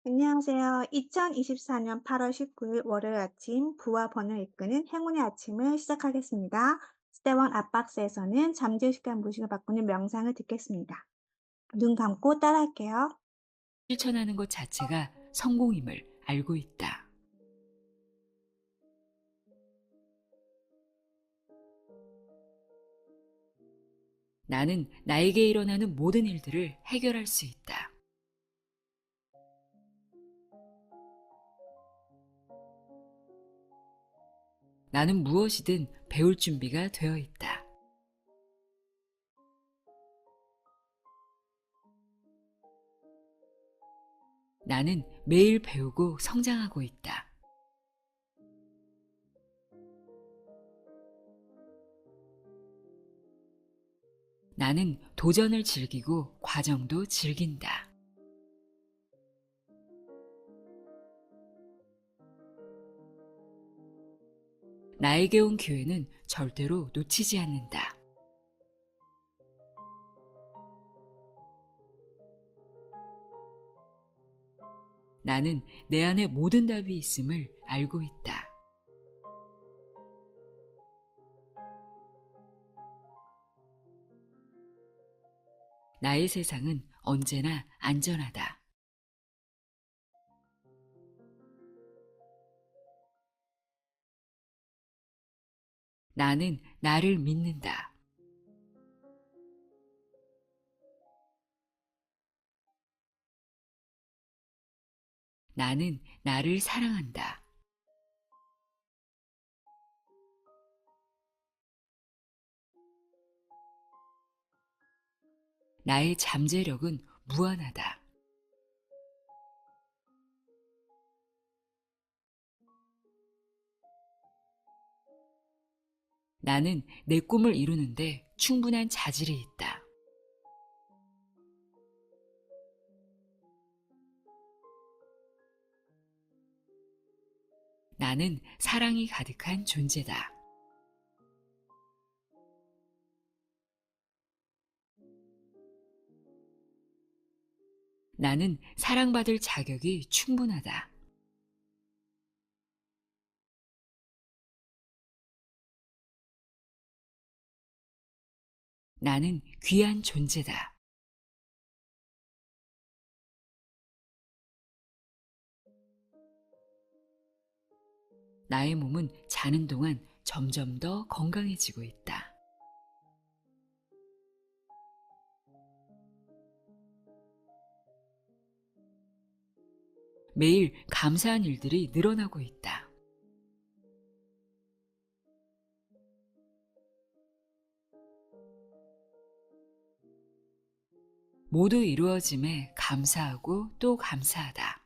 안녕하세요. 2024년 8월 19일 월요일 아침 부와 번을 이끄는 행운의 아침을 시작하겠습니다. 스테원 앞박스에서는 잠재의 습관 무식을 바꾸는 명상을 듣겠습니다. 눈 감고 따라할게요. 실천하는 것 자체가 성공임을 알고 있다. 나는 나에게 일어나는 모든 일들을 해결할 수 있다. 나는 무엇이든 배울 준비가 되어 있다. 나는 매일 배우고 성장하고 있다. 나는 도전을 즐기고 과정도 즐긴다. 나에게 온 기회는 절대로 놓치지 않는다. 나는 내 안에 모든 답이 있음을 알고 있다. 나의 세상은 언제나 안전하다. 나는 나를 믿는다. 나는 나를 사랑한다. 나의 잠재력은 무한하다. 나는 내 꿈을 이루는데 충분한 자질이 있다. 나는 사랑이 가득한 존재다. 나는 사랑받을 자격이 충분하다. 나는 귀한 존재다. 나의 몸은 자는 동안 점점 더 건강해지고 있다. 매일 감사한 일들이 늘어나고 있다. 모두 이루어짐에 감사하고 또 감사하다.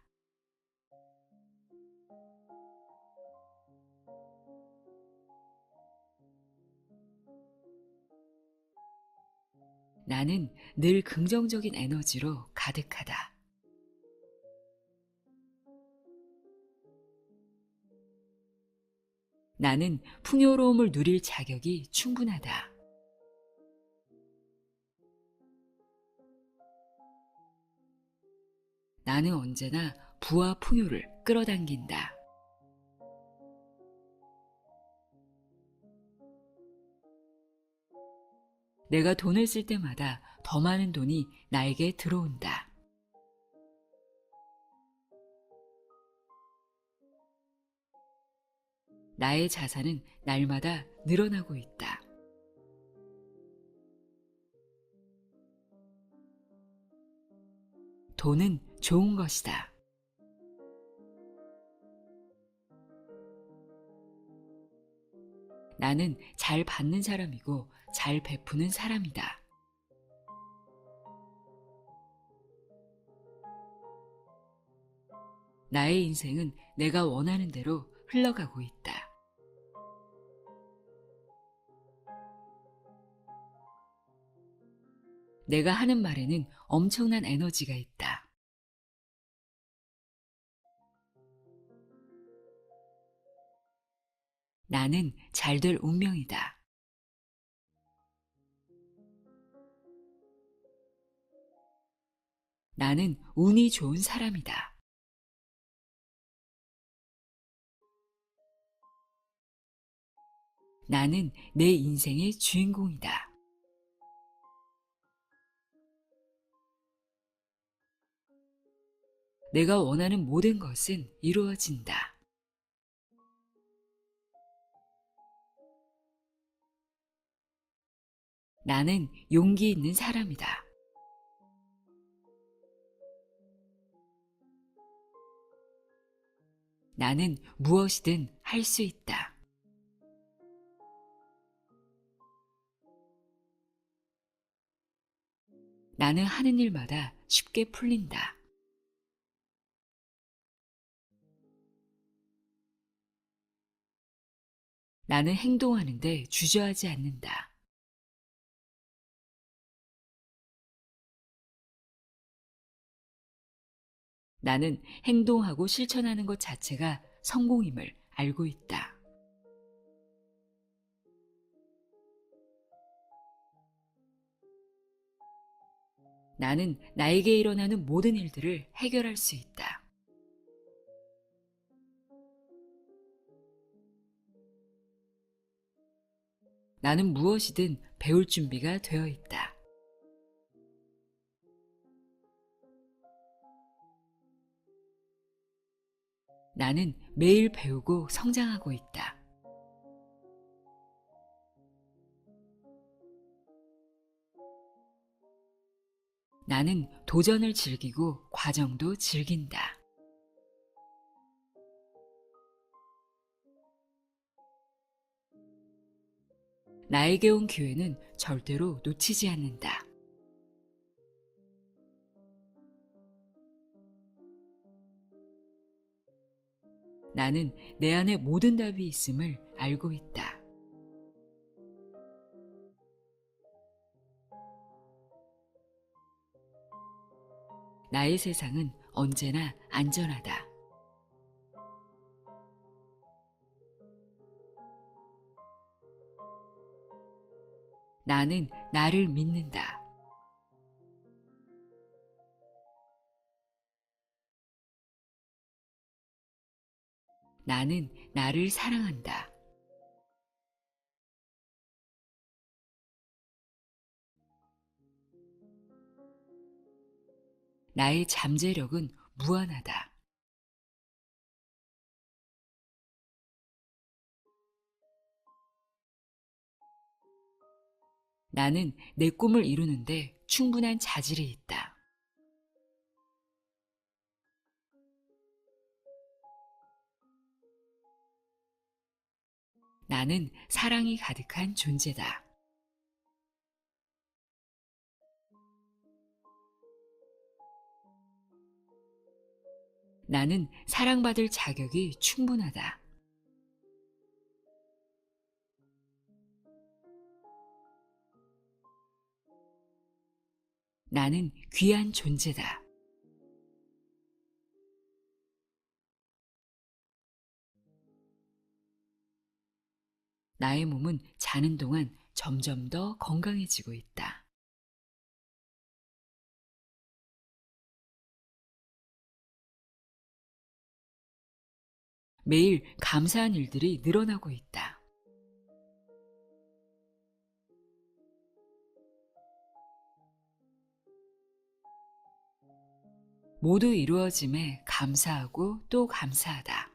나는 늘 긍정적인 에너지로 가득하다. 나는 풍요로움을 누릴 자격이 충분하다. 나는 언제나 부와 풍요를 끌어당긴다. 내가 돈을 쓸 때마다 더 많은 돈이 나에게 들어온다. 나의 자산은 날마다 늘어나고 있다. 돈은 좋은 것이다. 나는 잘 받는 사람이고 잘 베푸는 사람이다. 나의 인생은 내가 원하는 대로 흘러가고 있다. 내가 하는 말에는 엄청난 에너지가 있다. 나는 잘 될 운명이다. 나는 운이 좋은 사람이다. 나는 내 인생의 주인공이다. 내가 원하는 모든 것은 이루어진다. 나는 용기 있는 사람이다. 나는 무엇이든 할 수 있다. 나는 하는 일마다 쉽게 풀린다. 나는 행동하는데 주저하지 않는다. 나는 행동하고 실천하는 것 자체가 성공임을 알고 있다. 나는 나에게 일어나는 모든 일들을 해결할 수 있다. 나는 무엇이든 배울 준비가 되어 있다. 나는 매일 배우고 성장하고 있다. 나는 도전을 즐기고 과정도 즐긴다. 나에게 온 기회는 절대로 놓치지 않는다. 나는 내 안에 모든 답이 있음을 알고 있다. 나의 세상은 언제나 안전하다. 나는 나를 믿는다. 나는 나를 사랑한다. 나의 잠재력은 무한하다. 나는 내 꿈을 이루는데 충분한 자질이 있다. 나는 사랑이 가득한 존재다. 나는 사랑받을 자격이 충분하다. 나는 귀한 존재다. 나의 몸은 자는 동안 점점 더 건강해지고 있다. 매일 감사한 일들이 늘어나고 있다. 모두 이루어짐에 감사하고 또 감사하다.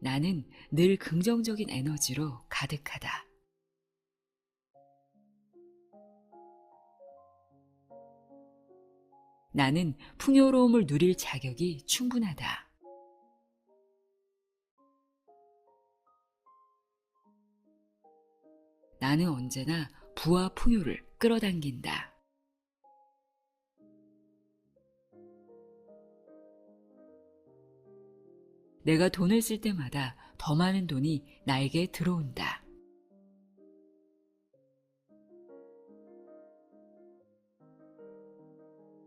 나는 늘 긍정적인 에너지로 가득하다. 나는 풍요로움을 누릴 자격이 충분하다. 나는 언제나 부와 풍요를 끌어당긴다. 내가 돈을 쓸 때마다 더 많은 돈이 나에게 들어온다.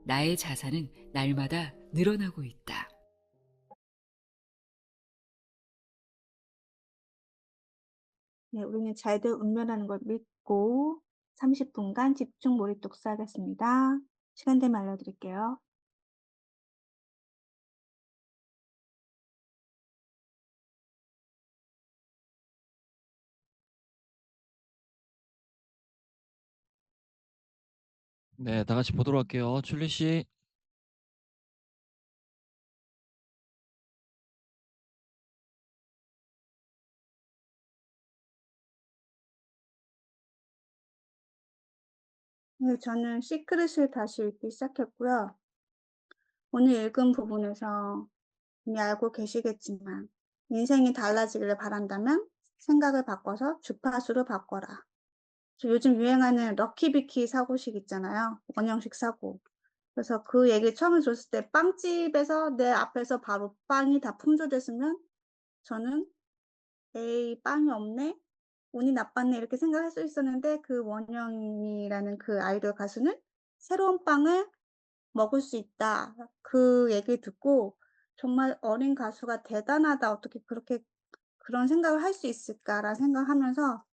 나의 자산은 날마다 늘어나고 있다. 네, 우리는 잘 될 운명이라는 걸 믿고 30분간 집중 몰입 독서하겠습니다. 시간 되면 알려드릴게요. 네, 다 같이 보도록 할게요. 출리 씨. 네, 저는 시크릿을 다시 읽기 시작했고요. 오늘 읽은 부분에서 이미 알고 계시겠지만 인생이 달라지기를 바란다면 생각을 바꿔서 주파수를 바꿔라. 요즘 유행하는 럭키비키 사고식 있잖아요. 원형식 사고. 그래서 그 얘기를 처음에 들었을 때 빵집에서 내 앞에서 바로 빵이 다 품절됐으면 저는 '에이 빵이 없네. 운이 나빴네.' 이렇게 생각할 수 있었는데 그 원영이라는 그 아이돌 가수는 "새로운 빵을 먹을 수 있다." 그 얘기를 듣고 '정말 어린 가수가 대단하다. 어떻게 그렇게 그런 생각을 할 수 있을까.'라는 생각하면서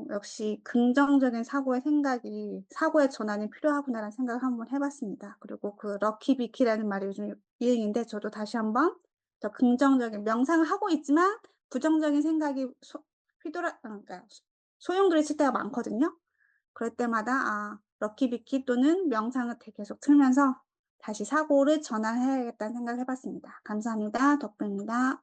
역시 '긍정적인 사고의 생각이 사고의 전환이 필요하구나.'라는 생각을 한번 해 봤습니다. 그리고 그 럭키 비키라는 말이 요즘 유행인데 저도 다시 한번 더 긍정적인 명상을 하고 있지만 부정적인 생각이 그러니까 소용돌이 칠 때가 많거든요. 그럴 때마다 럭키 비키 또는 명상을 계속 틀면서 다시 사고를 전환해야겠다는 생각을 해 봤습니다. 감사합니다. 덕분입니다.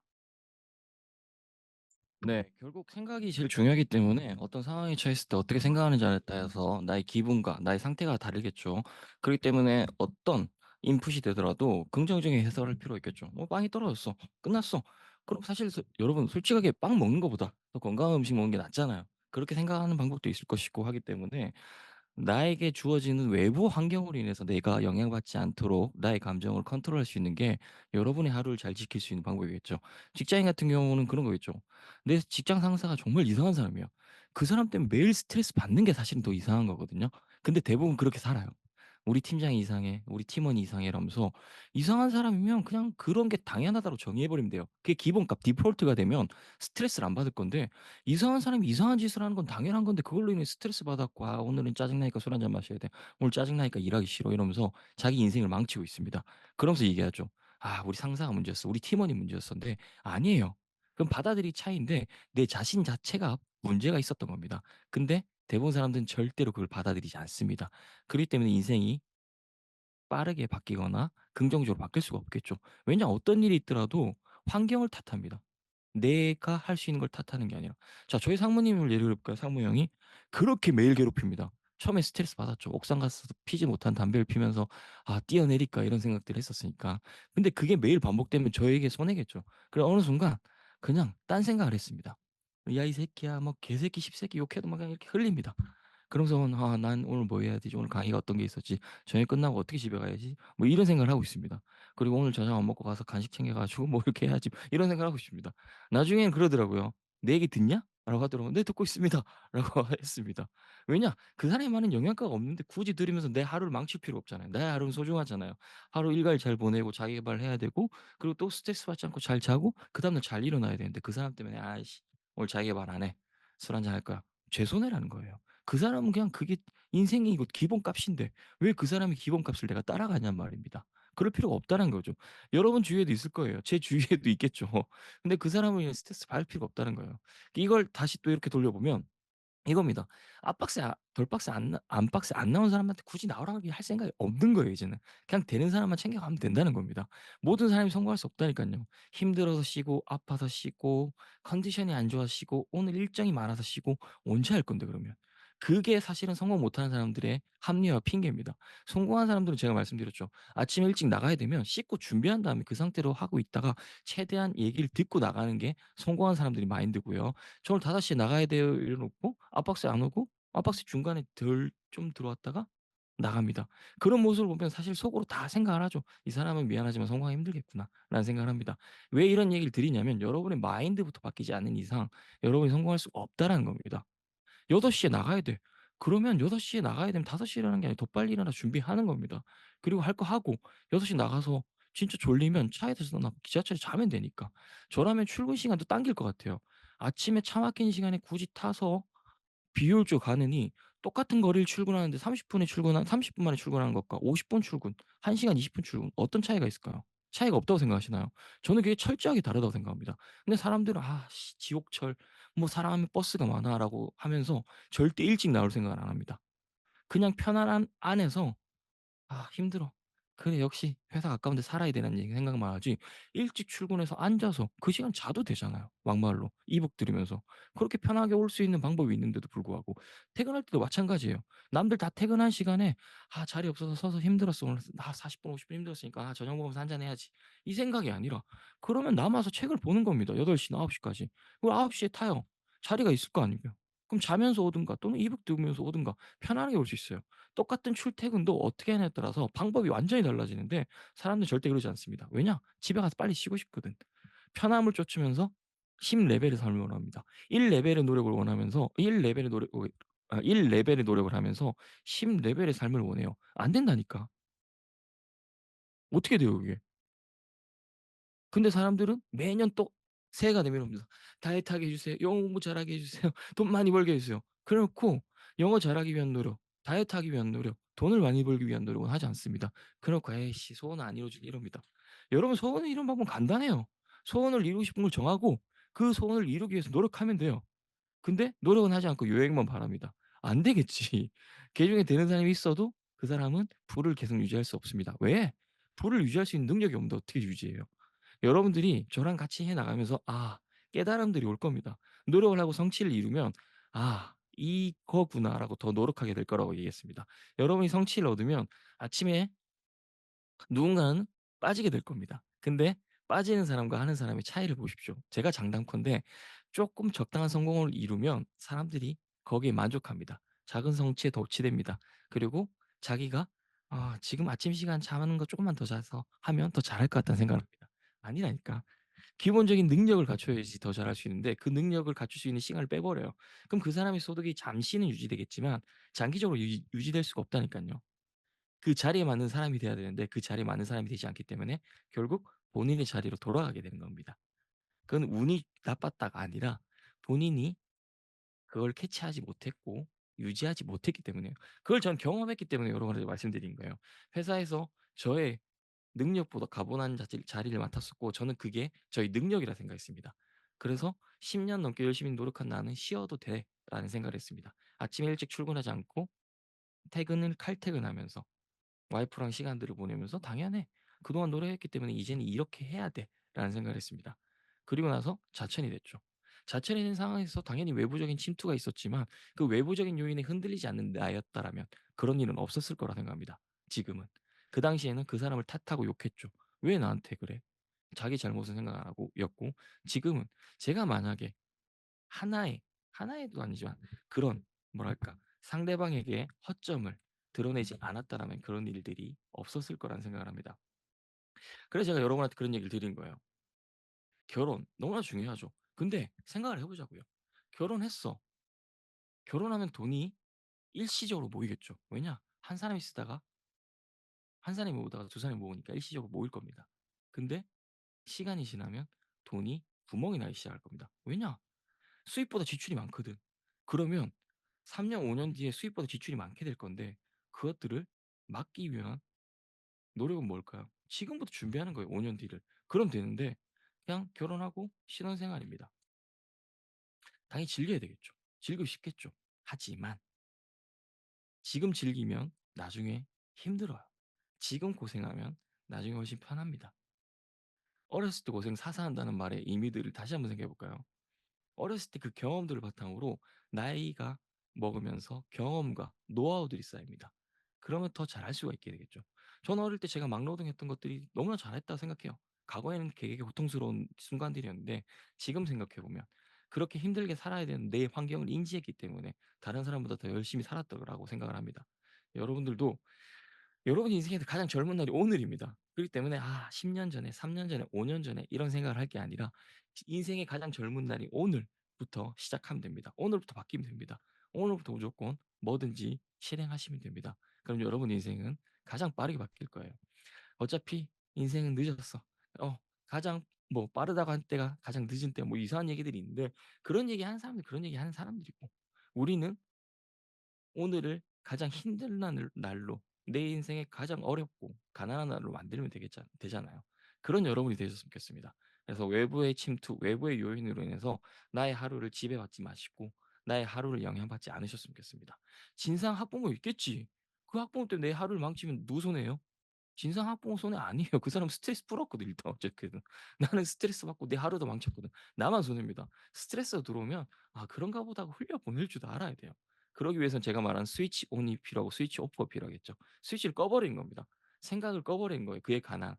네, 결국 생각이 제일 중요하기 때문에 어떤 상황에 처했을 때 어떻게 생각하느냐에 따라서 나의 기분과 나의 상태가 다르겠죠. 그렇기 때문에 어떤 인풋이 되더라도 긍정적인 해석을 할 필요가 있겠죠. 빵이 떨어졌어. 끝났어. 그럼 사실 여러분 솔직하게 빵 먹는 것보다 더 건강한 음식 먹는 게 낫잖아요. 그렇게 생각하는 방법도 있을 것이고 하기 때문에 나에게 주어지는 외부 환경으로 인해서 내가 영향받지 않도록 나의 감정을 컨트롤할 수 있는 게 여러분의 하루를 잘 지킬 수 있는 방법이겠죠. 직장인 같은 경우는 그런 거겠죠. 내 직장 상사가 정말 이상한 사람이야. 그 사람 때문에 매일 스트레스 받는 게 사실은 더 이상한 거거든요. 근데 대부분 그렇게 살아요. 우리 팀장이 이상해, 우리 팀원이 이상해 이러면서 이상한 사람이면 그냥 그런 게 당연하다고 정의해 버리면 돼요. 그게 기본값 디폴트가 되면 스트레스를 안 받을 건데 이상한 사람이 이상한 짓을 하는 건 당연한 건데 그걸로 인해 스트레스 받았고 '아 오늘은 짜증 나니까 술 한잔 마셔야 돼. 오늘 짜증 나니까 일하기 싫어.' 이러면서 자기 인생을 망치고 있습니다. 그러면서 얘기하죠. '아 우리 상사가 문제였어. 우리 팀원이 문제였어.'인데 아니에요. 그건 받아들일 차이인데 내 자신 자체가 문제가 있었던 겁니다. 근데 대부분 사람들은 절대로 그걸 받아들이지 않습니다. 그렇기 때문에 인생이 빠르게 바뀌거나 긍정적으로 바뀔 수가 없겠죠. 왜냐 어떤 일이 있더라도 환경을 탓합니다. 내가 할 수 있는 걸 탓하는 게 아니라. 자 저희 상무님을 예를 들어 볼까요? 상무 형이 그렇게 매일 괴롭힙니다. 처음에 스트레스 받았죠. 옥상 가서 피지 못한 담배를 피면서 '아 뛰어내릴까.' 이런 생각들을 했었으니까. 근데 그게 매일 반복되면 저에게 손해겠죠. 그래 어느 순간 그냥 딴 생각을 했습니다. '야 이 새끼야.' 뭐 개새끼, 십새끼 욕해도 막 그냥 이렇게 흘립니다. 그러면서 '아 난 오늘 뭐 해야 되지? 오늘 강의가 어떤 게 있었지? 저녁 끝나고 어떻게 집에 가야지?' 뭐 이런 생각을 하고 있습니다. 그리고 '오늘 저녁 안 먹고 가서 간식 챙겨 가지고 뭐 이렇게 해야지.' 이런 생각을 하고 있습니다. 나중에는 그러더라고요. "내 얘기 듣냐?" 라고 하더라고요. "네 듣고 있습니다." 라고 했습니다. 왜냐? 그 사람의 말은 영향가가 없는데 굳이 들으면서 내 하루를 망칠 필요 없잖아요. 나의 하루는 소중하잖아요. 하루 일과를 잘 보내고 자기 계발해야 되고 그리고 또 스트레스 받지 않고 잘 자고 그다음 날 잘 일어나야 되는데 그 사람 때문에 '아이씨 오늘 자기 계발 안 해. 술 한잔 할 거야.' 제 손해라는 거예요. 그 사람은 그냥 그게 인생이고 기본값인데 왜 그 사람의 기본값을 내가 따라가냔 말입니다. 그럴 필요가 없다는 거죠. 여러분 주위에도 있을 거예요. 제 주위에도 있겠죠. 근데 그 사람을 위해 스트레스 받을 필요가 없다는 거예요. 이걸 다시 또 이렇게 돌려보면 이겁니다. 앞박스 덜박스 안박스 안 나온 사람한테 굳이 나오라고 할 생각이 없는 거예요 이제는. 그냥 되는 사람만 챙겨가면 된다는 겁니다. 모든 사람이 성공할 수 없다니깐요. 힘들어서 쉬고 아파서 쉬고 컨디션이 안 좋아서 쉬고 오늘 일정이 많아서 쉬고 언제 할 건데 그러면. 그게 사실은 성공 못하는 사람들의 합리화 핑계입니다. 성공한 사람들은 제가 말씀드렸죠. 아침에 일찍 나가야 되면 씻고 준비한 다음에 그 상태로 하고 있다가 최대한 얘기를 듣고 나가는 게 성공한 사람들의 마인드고요. 저 오늘 5 시에 나가야 돼요 이래 놓고 압박스 안 오고 압박스 중간에 좀 들어왔다가 나갑니다. 그런 모습을 보면 사실 속으로 다 생각을 하죠. '이 사람은 미안하지만 성공하기 힘들겠구나.'라는 생각을 합니다. 왜 이런 얘기를 드리냐면 여러분의 마인드부터 바뀌지 않는 이상 여러분이 성공할 수가 없다라는 겁니다. 8 시에 나가야 돼. 그러면 6 시에 나가야 되면 5 시에 일어나는 게 아니라 더 빨리 일어나 준비하는 겁니다. 그리고 할 거 하고 6 나가서 진짜 졸리면 차에 타서나 지하철에 자면 되니까. 저라면 출근 시간도 당길 것 같아요. 아침에 차 막힌 시간에 굳이 타서 비효율적으로 가느니 똑같은 거리를 출근하는데 30분 만에 출근하는 것과 50분 출근, 1 시간 20분 출근 어떤 차이가 있을까요? 차이가 없다고 생각하시나요? 저는 그게 철저하게 다르다고 생각합니다. 근데 사람들은 '아 씨 지옥철 뭐 사람 버스가 많아.'라고 하면서 절대 일찍 나올 생각을 안 합니다. 그냥 편안한 안에서 '아 힘들어. 그래 역시 회사 가까운 데 살아야 되는 얘기 생각만 하지 일찍 출근해서 앉아서 그 시간 자도 되잖아요 막말로 이북 들으면서. 그렇게 편하게 올 수 있는 방법이 있는데도 불구하고 퇴근할 때도 마찬가지예요. 남들 다 퇴근한 시간에 '아 자리 없어서 서서 힘들었어. 오늘 40분 50분 힘들었으니까 아 저녁 먹으면서 한잔 해야지.' 이 생각이 아니라 그러면 남아서 책을 보는 겁니다 8 시나 9 시까지. 그리고 9 시에 타요. 자리가 있을 거 아니에요. 그럼 자면서 오든가 또는 이북 들으면서 오든가 편안하게 올 수 있어요. 똑같은 출퇴근도 어떻게 하냐에 따라서 방법이 완전히 달라지는데 사람들은 절대 그러지 않습니다. 왜냐? 집에 가서 빨리 쉬고 싶거든. 편함을 쫓으면서 10 레벨의 삶을 원합니다. 1 레벨의 노력을 원하면서 1 레벨의 노력 1 레벨의 노력을 하면서 10 레벨의 삶을 원해요. 안 된다니까. 어떻게 돼요 그게? 근데 사람들은 매년 또 새해가 되면 옵니다. "다이어트하게 해 주세요. 영어 공부 잘하게 해 주세요. 돈 많이 벌게 해 주세요." 그래 놓고 영어 잘하기 위한 노력, 다이어트하기 위한 노력, 돈을 많이 벌기 위한 노력은 하지 않습니다. 그래 놓고 "에이씨 소원은 안 이루어지네." 이럽니다. 여러분 소원을 이루는 방법은 간단해요. 소원을 이루고 싶은 걸 정하고 그 소원을 이루기 위해서 노력하면 돼요. 근데 노력은 하지 않고 요행만 바랍니다. 안 되겠지. 개중에 되는 사람이 있어도 그 사람은 부를 계속 유지할 수 없습니다. 왜? 부를 유지할 수 있는 능력이 없는데 어떻게 유지해요? 여러분들이 저랑 같이 해 나가면서 깨달음들이 올 겁니다. 노력을 하고 성취를 이루면 '아 이거구나.'라고 더 노력하게 될 거라고 얘기했습니다. 여러분이 성취를 얻으면 아침에 누군가는 빠지게 될 겁니다. 근데 빠지는 사람과 하는 사람의 차이를 보십시오. 제가 장담컨대 쪼끔 적당한 성공을 이루면 사람들이 거기에 만족합니다. 작은 성취에 도취됩니다. 그리고 자기가 '아 지금 아침 시간 자는 거 쪼금만 더 자서 하면 더 잘할 것 같다.'는 생각을 합니다. 아니라니까. 기본적인 능력을 갖춰야지 더 잘할 수 있는데 그 능력을 갖출 수 있는 시간을 빼버려요. 그럼 그 사람의 소득이 잠시는 유지되겠지만 장기적으로 유지될 수가 없다니깐요. 그 자리에 맞는 사람이 돼야 되는데 그 자리에 맞는 사람이 되지 않기 때문에 결국 본인의 자리로 돌아가게 되는 겁니다. 그건 운이 나빴다가 아니라 본인이 그걸 캐치하지 못했고 유지하지 못했기 때문에요. 그걸 전 경험했기 때문에 여러 가지 말씀드린 거예요. 회사에서 저의 능력보다 가분한 자리를 맡았었고 저는 그게 저의 능력이라 생각했습니다. 그래서 10년 넘게 열심히 노력한 나는 쉬어도 돼라는 생각을 했습니다. 아침에 일찍 출근하지 않고 퇴근을 칼퇴근하면서 와이프랑 시간들을 보내면서 '당연해. 그동안 노력했기 때문에 이제는 이렇게 해야 돼.'라는 생각을 했습니다. 그리고 나서 자천이 됐죠. 자천이 된 상황에서 당연히 외부적인 침투가 있었지만 그 외부적인 요인에 흔들리지 않는 나였다라면 그런 일은 없었을 거라 생각합니다 지금은. 그 당시에는 그 사람을 탓하고 욕했죠. '왜 나한테 그래?' 자기 잘못은 생각 안 하고 였고 지금은 제가 만약에 하나에도 아니지만 그런 뭐랄까 상대방에게 허점을 드러내지 않았다라면 그런 일들이 없었을 거라는 생각을 합니다. 그래서 제가 여러분한테 그런 얘기를 드린 거예요. 결혼 너무나 중요하죠. 근데 생각을 해 보자고요. 결혼했어. 결혼하면 돈이 일시적으로 모이겠죠. 왜냐? 한 사람이 쓰다가 한 사람이 모으다가 두 사람이 모으니까 일시적으로 모일 겁니다. 근데 시간이 지나면 돈이 구멍이 나기 시작할 겁니다. 왜냐? 수입보다 지출이 많거든. 그러면 3년 5년 뒤에 수입보다 지출이 많게 될 건데 그것들을 막기 위한 노력은 뭘까요? 지금부터 준비하는 거예요, 5년 뒤를. 그럼 되는데 그냥 결혼하고 신혼생활입니다. 당연히 즐겨야 되겠죠. 즐기고 싶겠죠. 하지만 지금 즐기면 나중에 힘들어요. 지금 고생하면 나중에 훨씬 편합니다. 어렸을 때 고생 사사한다는 말의 의미들을 다시 한번 생각해 볼까요? 어렸을 때 그 경험들을 바탕으로 나이가 먹으면서 경험과 노하우들이 쌓입니다. 그러면 더 잘할 수가 있게 되겠죠. 저는 어릴 때 제가 막노동했던 것들이 너무나 잘했다고 생각해요. 과거에는 되게 고통스러운 순간들이었는데 지금 생각해 보면 그렇게 힘들게 살아야 되는 내 환경을 인지했기 때문에 다른 사람보다 더 열심히 살았더라고 생각을 합니다. 여러분들도 여러분 인생에서 가장 젊은 날이 오늘입니다. 그렇기 때문에 10년 전에, 3년 전에, 5년 전에 이런 생각을 할 게 아니라 인생의 가장 젊은 날이 오늘부터 시작하면 됩니다. 오늘부터 바뀌면 됩니다. 오늘부터 무조건 뭐든지 실행하시면 됩니다. 그럼 여러분 인생은 가장 빠르게 바뀔 거예요. 어차피 인생은 늦었어. 가장 뭐 빠르다고 한 때가 가장 늦은 때 뭐 이상한 얘기들이 있는데 그런 얘기 하는 사람들 그런 얘기 하는 사람들이고 우리는 오늘을 가장 힘든 날로 내 인생의 가장 어렵고 가난한 날로 만들면 되잖아요. 그런 여러분이 되셨으면 좋겠습니다. 그래서 외부의 침투, 외부의 요인으로 인해서 나의 하루를 지배받지 마시고 나의 하루를 영향받지 않으셨으면 좋겠습니다. 진상 학부모 있겠지. 그 학부모 때문에 내 하루를 망치면 누구 손해예요? 진상 학부모 손해 아니에요. 그 사람 스트레스 풀었거든 일단 어쨌든. 나는 스트레스 받고 내 하루도 망쳤거든. 나만 손해입니다. 스트레스가 들어오면 '아 그런가 보다.' 하고 흘려 보낼 줄도 알아야 돼요. 그러기 위해서는 제가 말한 스위치 온이 필요하고 스위치 오프가 필요하겠죠. 스위치를 꺼 버리는 겁니다. 생각을 꺼 버리는 거예요. 그에 관한.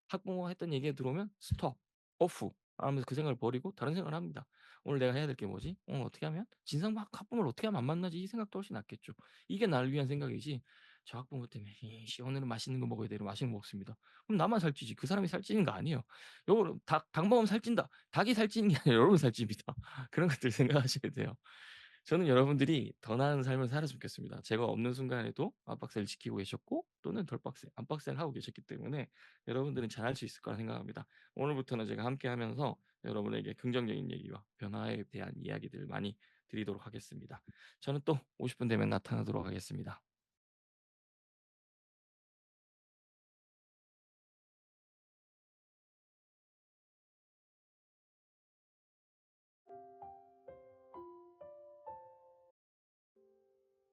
학부모가 했던 얘기가 들어오면 스톱, 오프 하면서 그 생각을 버리고 다른 생각을 합니다. '오늘 내가 해야 될 게 뭐지? 오늘 어떻게 하면 진상 학부모를 어떻게 하면 안 만나지?' 이 생각도 훨씬 낫겠죠. 이게 나를 위한 생각이지 '저 학부모 때문에 이씨 오늘은 맛있는 거 먹어야 돼.' 이러면 맛있는 거 먹습니다. 그럼 나만 살찌지 그 사람이 살찌는 거 아니에요. 요거는 닭 먹으면 살찐다. 닭이 살찌는 게 아니라 여러분 살찝니다. 그런 것들 생각하셔야 돼요. 저는 여러분들이 더 나은 삶을 살았으면 좋겠습니다. 제가 없는 순간에도 안박사를 지키고 계셨고 또는 덜박스 안박사를 하고 계셨기 때문에 여러분들은 잘할 수 있을 거라 생각합니다. 오늘부터는 제가 함께하면서 여러분에게 긍정적인 얘기와 변화에 대한 이야기들을 많이 드리도록 하겠습니다. 저는 또 50분 되면 나타나도록 하겠습니다.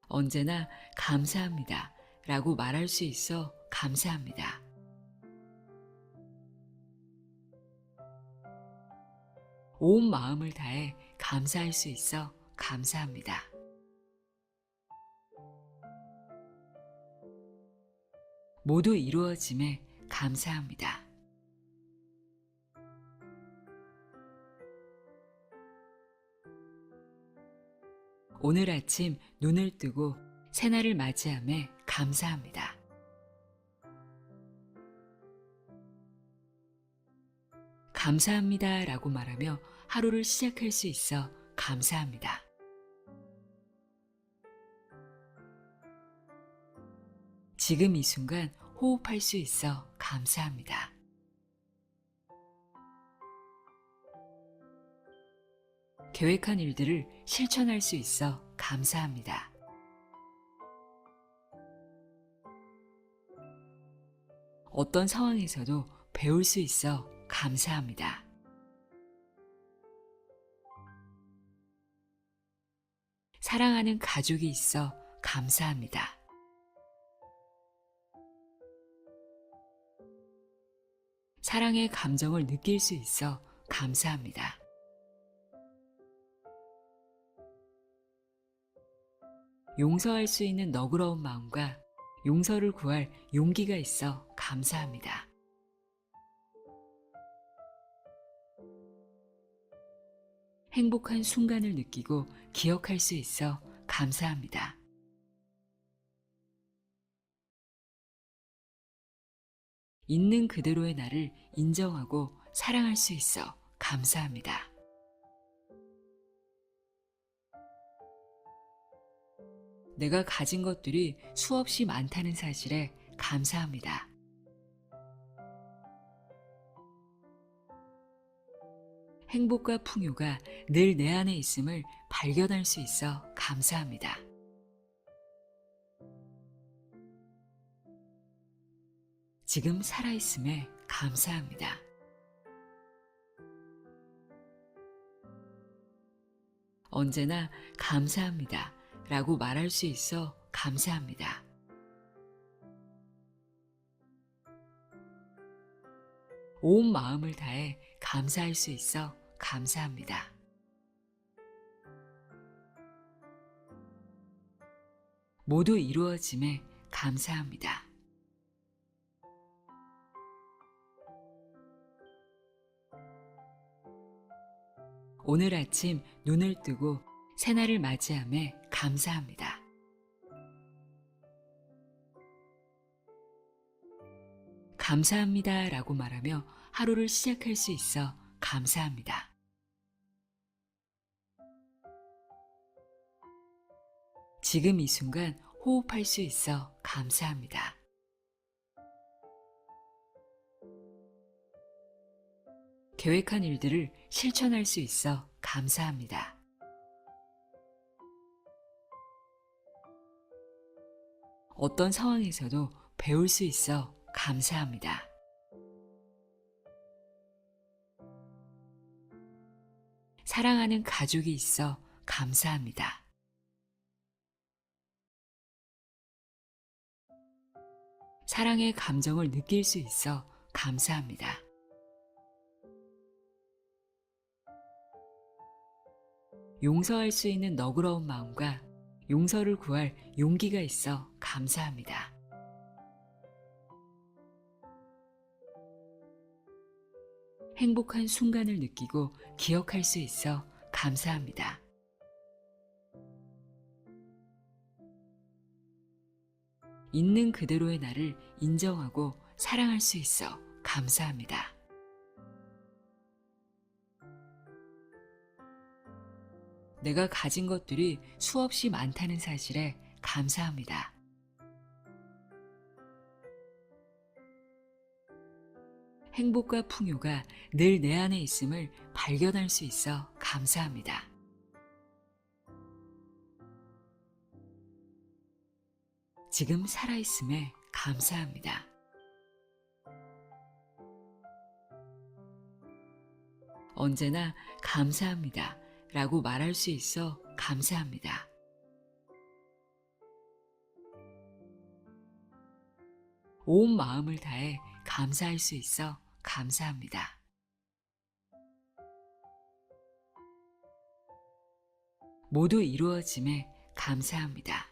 언제나 감사합니다. 라고 말할 수 있어 감사합니다. 온 마음을 다해 감사할 수 있어 감사합니다. 모두 이루어짐에 감사합니다. 오늘 아침 눈을 뜨고 새날을 맞이함에 감사합니다. 감사합니다 라고 말하며 하루를 시작할 수 있어 감사합니다. 지금 이 순간 호흡할 수 있어 감사합니다. 계획한 일들을 실천할 수 있어 감사합니다. 어떤 상황에서도 배울 수 있어 감사합니다. 사랑하는 가족이 있어 감사합니다. 사랑의 감정을 느낄 수 있어 감사합니다. 용서할 수 있는 너그러운 마음과 용서를 구할 용기가 있어 감사합니다. 행복한 순간을 느끼고 기억할 수 있어 감사합니다. 있는 그대로의 나를 인정하고 사랑할 수 있어 감사합니다. 내가 가진 것들이 수없이 많다는 사실에 감사합니다. 행복과 풍요가 늘 내 안에 있음을 발견할 수 있어 감사합니다. 지금 살아있음에 감사합니다. 언제나 감사합니다. 라고 말할 수 있어 감사합니다. 온 마음을 다해 감사할 수 있어 감사합니다. 모두 이루어짐에 감사합니다. 오늘 아침 눈을 뜨고 새날을 맞이함에 감사합니다. 감사합니다 라고 말하며 하루를 시작할 수 있어 감사합니다. 지금 이 순간 호흡할 수 있어 감사합니다. 계획한 일들을 실천할 수 있어 감사합니다. 어떤 상황에서도 배울 수 있어 감사합니다. 사랑하는 가족이 있어 감사합니다. 사랑의 감정을 느낄 수 있어 감사합니다. 용서할 수 있는 너그러운 마음과 용서를 구할 용기가 있어 감사합니다. 행복한 순간을 느끼고 기억할 수 있어 감사합니다. 있는 그대로의 나를 인정하고 사랑할 수 있어 감사합니다. 내가 가진 것들이 수없이 많다는 사실에 감사합니다. 행복과 풍요가 늘 내 안에 있음을 발견할 수 있어 감사합니다. 지금 살아있음에 감사합니다. 언제나 감사합니다 라고 말할 수 있어 감사합니다. 온 마음을 다해 감사할 수 있어 감사합니다. 모두 이루어짐에 감사합니다.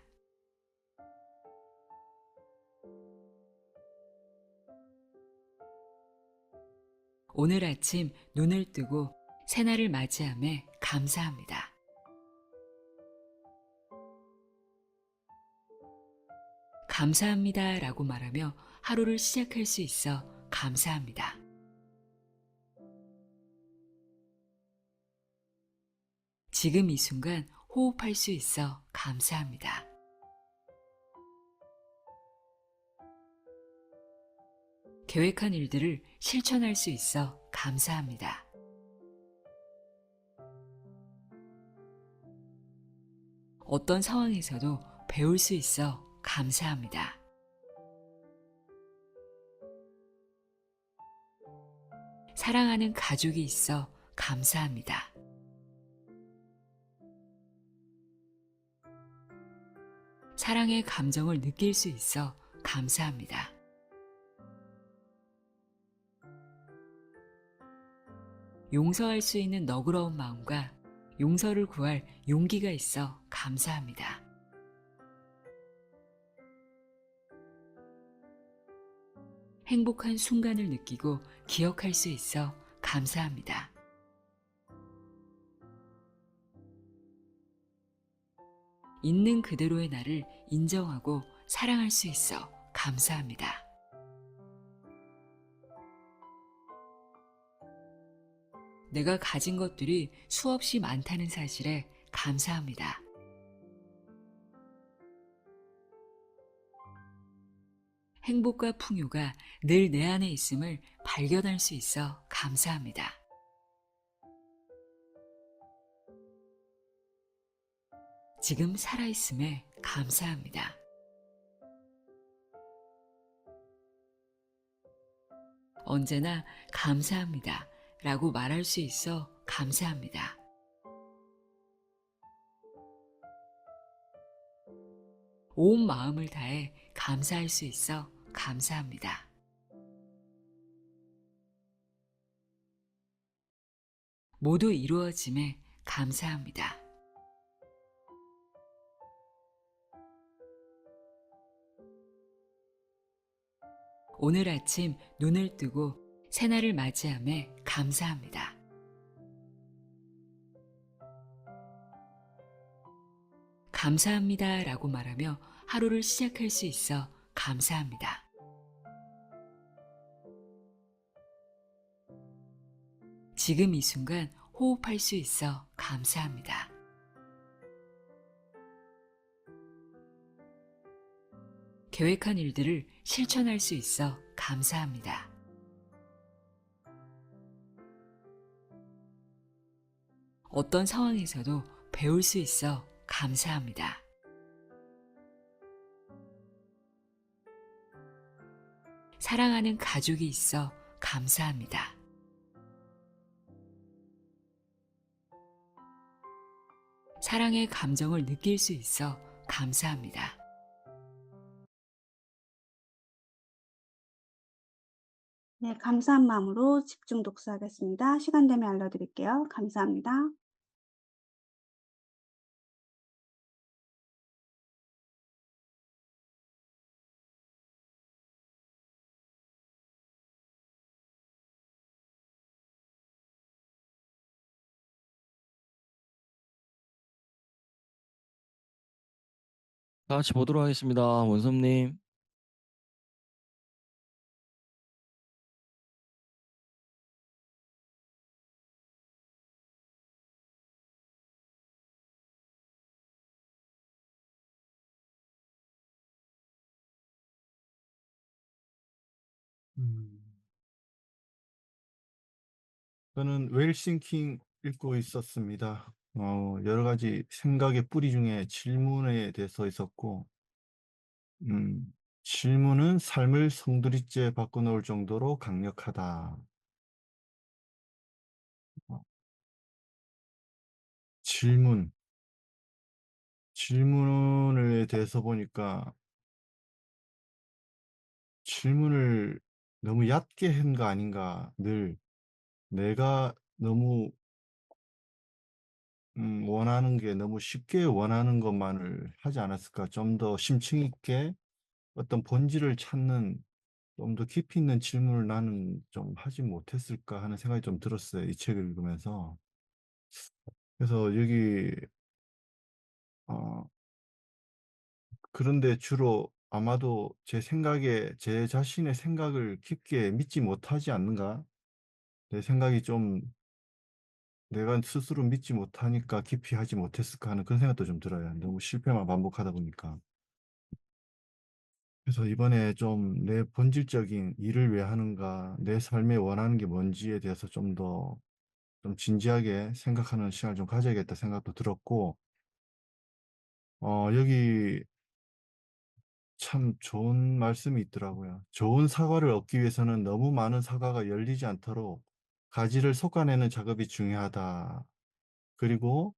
오늘 아침 눈을 뜨고 새날을 맞이함에 감사합니다. 감사합니다 라고 말하며 하루를 시작할 수 있어 감사합니다. 지금 이 순간 호흡할 수 있어 감사합니다. 계획한 일들을 실천할 수 있어 감사합니다. 어떤 상황에서도 배울 수 있어 감사합니다. 사랑하는 가족이 있어 감사합니다. 사랑의 감정을 느낄 수 있어 감사합니다. 용서할 수 있는 너그러운 마음과 용서를 구할 용기가 있어 감사합니다. 행복한 순간을 느끼고 기억할 수 있어 감사합니다. 있는 그대로의 나를 인정하고 사랑할 수 있어 감사합니다. 내가 가진 것들이 수없이 많다는 사실에 감사합니다. 행복과 풍요가 늘 내 안에 있음을 발견할 수 있어 감사합니다. 지금 살아있음에 감사합니다. 언제나 감사합니다 라고 말할 수 있어 감사합니다. 온 마음을 다해 감사할 수 있어 감사합니다. 모두 이루어짐에 감사합니다. 오늘 아침 눈을 뜨고 새날을 맞이함에 감사합니다. 감사합니다 라고 말하며 하루를 시작할 수 있어 감사합니다. 지금 이 순간 호흡할 수 있어 감사합니다. 계획한 일들을 실천할 수 있어 감사합니다. 어떤 상황에서도 배울 수 있어 감사합니다. 사랑하는 가족이 있어 감사합니다. 사랑의 감정을 느낄 수 있어 감사합니다. 네, 감사한 마음으로 집중 독서하겠습니다. 시간 되면 알려드릴게요. 감사합니다. 다 같이 보도록 하겠습니다. 원섭님. 음. 저는 웰싱킹 읽고 있었습니다. 여러 가지 생각의 뿌리 중에 질문에 대해서 있었고, 음, 질문은 삶을 송두리째 바꿔놓을 정도로 강력하다. 어, 질문, 질문에 대해서 보니까 질문을 너무 얕게 한 거 아닌가, 늘 내가 너무 원하는 게 너무 쉽게 원하는 것만을 하지 않았을까. 좀 더 심층 있게 어떤 본질을 찾는 좀 더 깊이 있는 질문을 나는 좀 하지 못했을까 하는 생각이 좀 들었어요. 이 책을 읽으면서. 그래서 여기, 어, 그런데 주로 아마도 제 자신의 생각을 깊게 믿지 못하지 않는가? 내 생각이 좀 내가 스스로 믿지 못하니까 깊이 하지 못했을까 하는 그런 생각도 좀 들어요. 너무 실패만 반복하다 보니까. 그래서 이번에 좀 내 본질적인 일을 왜 하는가, 내 삶에 원하는 게 뭔지에 대해서 좀 진지하게 생각하는 시간을 좀 가져야겠다 생각도 들었고, 여기 참 좋은 말씀이 있더라고요. 좋은 사과를 얻기 위해서는 너무 많은 사과가 열리지 않도록 가지를 솎아내는 작업이 중요하다. 그리고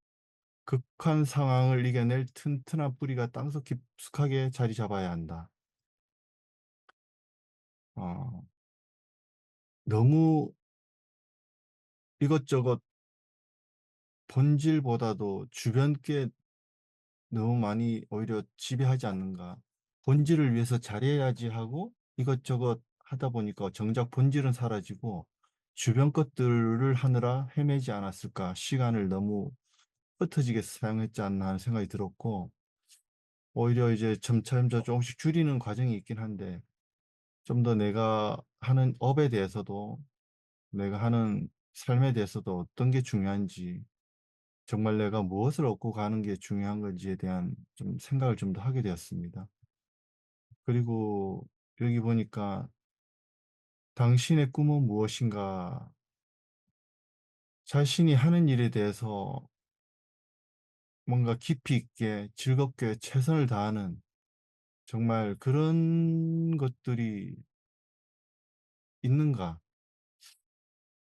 극한 상황을 이겨낼 튼튼한 뿌리가 땅속 깊숙하게 자리 잡아야 한다. 어, 너무 이것저것 본질보다도 주변 게 너무 많이 오히려 지배하지 않는가. 본질을 위해서 잘해야지 하고 이것저것 하다 보니까 정작 본질은 사라지고 주변 것들을 하느라 헤매지 않았을까. 시간을 너무 흩어지게 사용했지 않나 하는 생각이 들었고, 오히려 이제 점차점차 조금씩 줄이는 과정이 있긴 한데, 좀 더 내가 하는 업에 대해서도, 내가 하는 삶에 대해서도 어떤 게 중요한지, 정말 내가 무엇을 얻고 가는 게 중요한 건지에 대한 좀 생각을 좀 더 하게 되었습니다. 그리고 여기 보니까 당신의 꿈은 무엇인가? 자신이 하는 일에 대해서 뭔가 깊이 있게 즐겁게 최선을 다하는 정말 그런 것들이 있는가?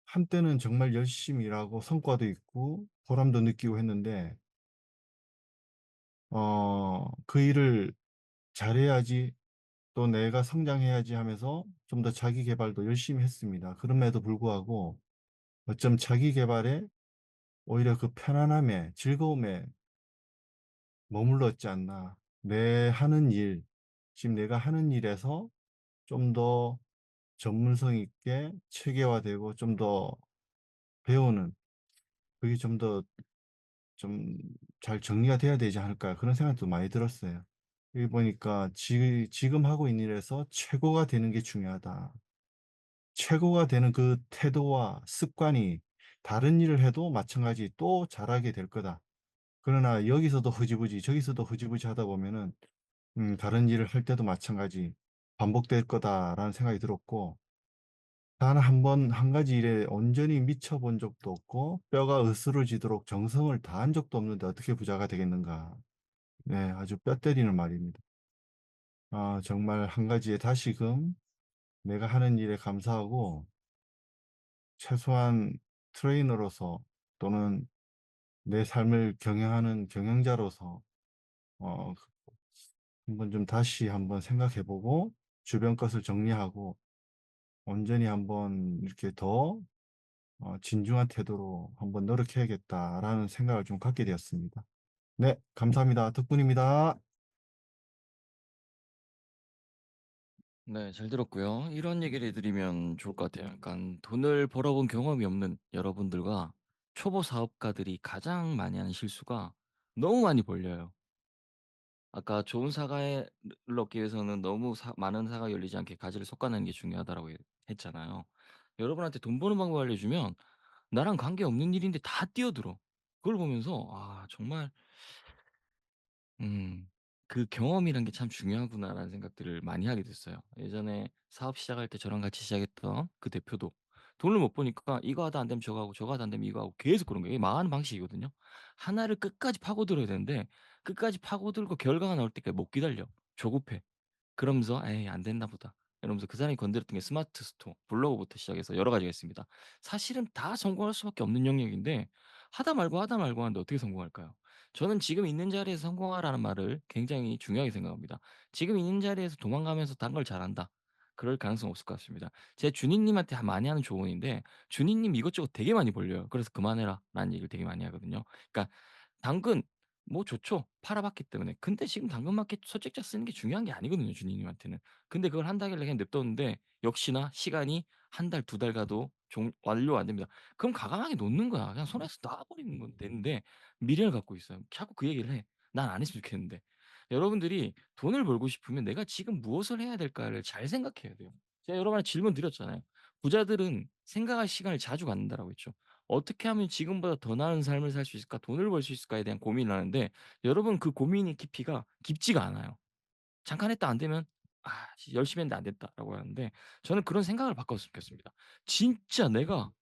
한때는 정말 열심히 일하고 성과도 있고 보람도 느끼고 했는데, 그 일을 잘해야지 또 내가 성장해야지 하면서 좀 더 자기 개발도 열심히 했습니다. 그럼에도 불구하고 어쩜 자기 개발에 오히려 그 편안함에 즐거움에 머물렀지 않나. 내 하는 일, 지금 내가 하는 일에서 좀 더 전문성 있게 체계화되고 좀 더 배우는 그게 좀 더 좀 잘 정리가 돼야 되지 않을까 그런 생각도 많이 들었어요. 여기 보니까 지금 하고 있는 일에서 최고가 되는 게 중요하다. 최고가 되는 그 태도와 습관이 다른 일을 해도 마찬가지 또 잘하게 될 거다. 그러나 여기서도 흐지부지 저기서도 흐지부지 하다 보면은 다른 일을 할 때도 마찬가지 반복될 거다라는 생각이 들었고, 단 한 번 한 가지 일에 온전히 미쳐본 적도 없고 뼈가 으스러지도록 정성을 다한 적도 없는데 어떻게 부자가 되겠는가. 네, 아주 뼈 때리는 말입니다. 정말 한 가지에 다시금 내가 하는 일에 감사하고 최소한 트레이너로서 또는 내 삶을 경영하는 경영자로서 어 한번 좀 다시 한번 생각해 보고 주변 것을 정리하고 온전히 한번 이렇게 더 진중한 태도로 한번 노력해야겠다라는 생각을 좀 갖게 되었습니다. 네, 감사합니다. 덕분입니다. 네, 잘 들었고요. 이런 얘기를 해드리면 좋을 것 같아요. 약간 돈을 벌어본 경험이 없는 여러분들과 초보 사업가들이 가장 많이 하는 실수가 너무 많이 벌려요. 아까 좋은 사과를 얻기 위해서는 너무 많은 사과 열리지 않게 가지를 솎아내는 게 중요하다라고 했잖아요. 여러분한테 돈 버는 방법 알려주면 나랑 관계없는 일인데 다 뛰어들어. 그걸 보면서 아 정말 음. '그 경험이란 게 참 중요하구나.'라는 생각들을 많이 하게 됐어요. 예전에 사업 시작할 때 저랑 같이 시작했던 그 대표도 돈을 못 버니까 이거 하다 안 되면 저거 하고 저거 하다 안 되면 이거 하고 계속 그런 거예요. 이게 망하는 방식이거든요. 하나를 끝까지 파고들어야 되는데 끝까지 파고들고 결과가 나올 때까지 못 기다려. 조급해. 그러면서 '에이 안 됐나 보다.' 이러면서 그 사람이 건드렸던 게 스마트 스토어, 블로그부터 시작해서 여러 가지가 있습니다. 사실은 다 성공할 수밖에 없는 영역인데 하다 말고, 하다 말고 하는데 어떻게 성공할까요? 저는 지금 있는 자리에서 성공하라는 말을 굉장히 중요하게 생각합니다. 지금 있는 자리에서 도망가면서 다른 걸 잘한다. 그럴 가능성은 없을 것 같습니다. 제 주니님한테 많이 하는 조언인데 주니님 이것저것 되게 많이 벌려요. 그래서 "그만해라."라는 얘기를 되게 많이 하거든요. 그러니까 당근 뭐 좋죠. 팔아봤기 때문에. 근데 지금 당근마켓 서책자 쓰는 게 중요한 게 아니거든요, 주니님한테는. 근데 그걸 한다길래 그냥 냅뒀는데 역시나 시간이 한 달, 두 달 가도 완료 안 됩니다. 그럼 과감하게 놓는 거야. 그냥 손에서 놔 버리는 건 되는데 미련을 갖고 있어요. 자꾸 그 얘기를 해. 난 안 했으면 좋겠는데. 여러분들이 돈을 벌고 싶으면 내가 지금 무엇을 해야 될까를 잘 생각해야 돼요. 제가 여러 번 질문 드렸잖아요. 부자들은 생각할 시간을 자주 갖는다라고 했죠. 어떻게 하면 지금보다 더 나은 삶을 살 수 있을까? 돈을 벌 수 있을까에 대한 고민을 하는데 여러분 그 고민의 깊이가 깊지가 않아요. 잠깐 했다 안 되면 '아 열심히 했는데 안 됐다.'라고 하는데 저는 그런 생각을 바꿨으면 좋겠습니다. 진짜 내가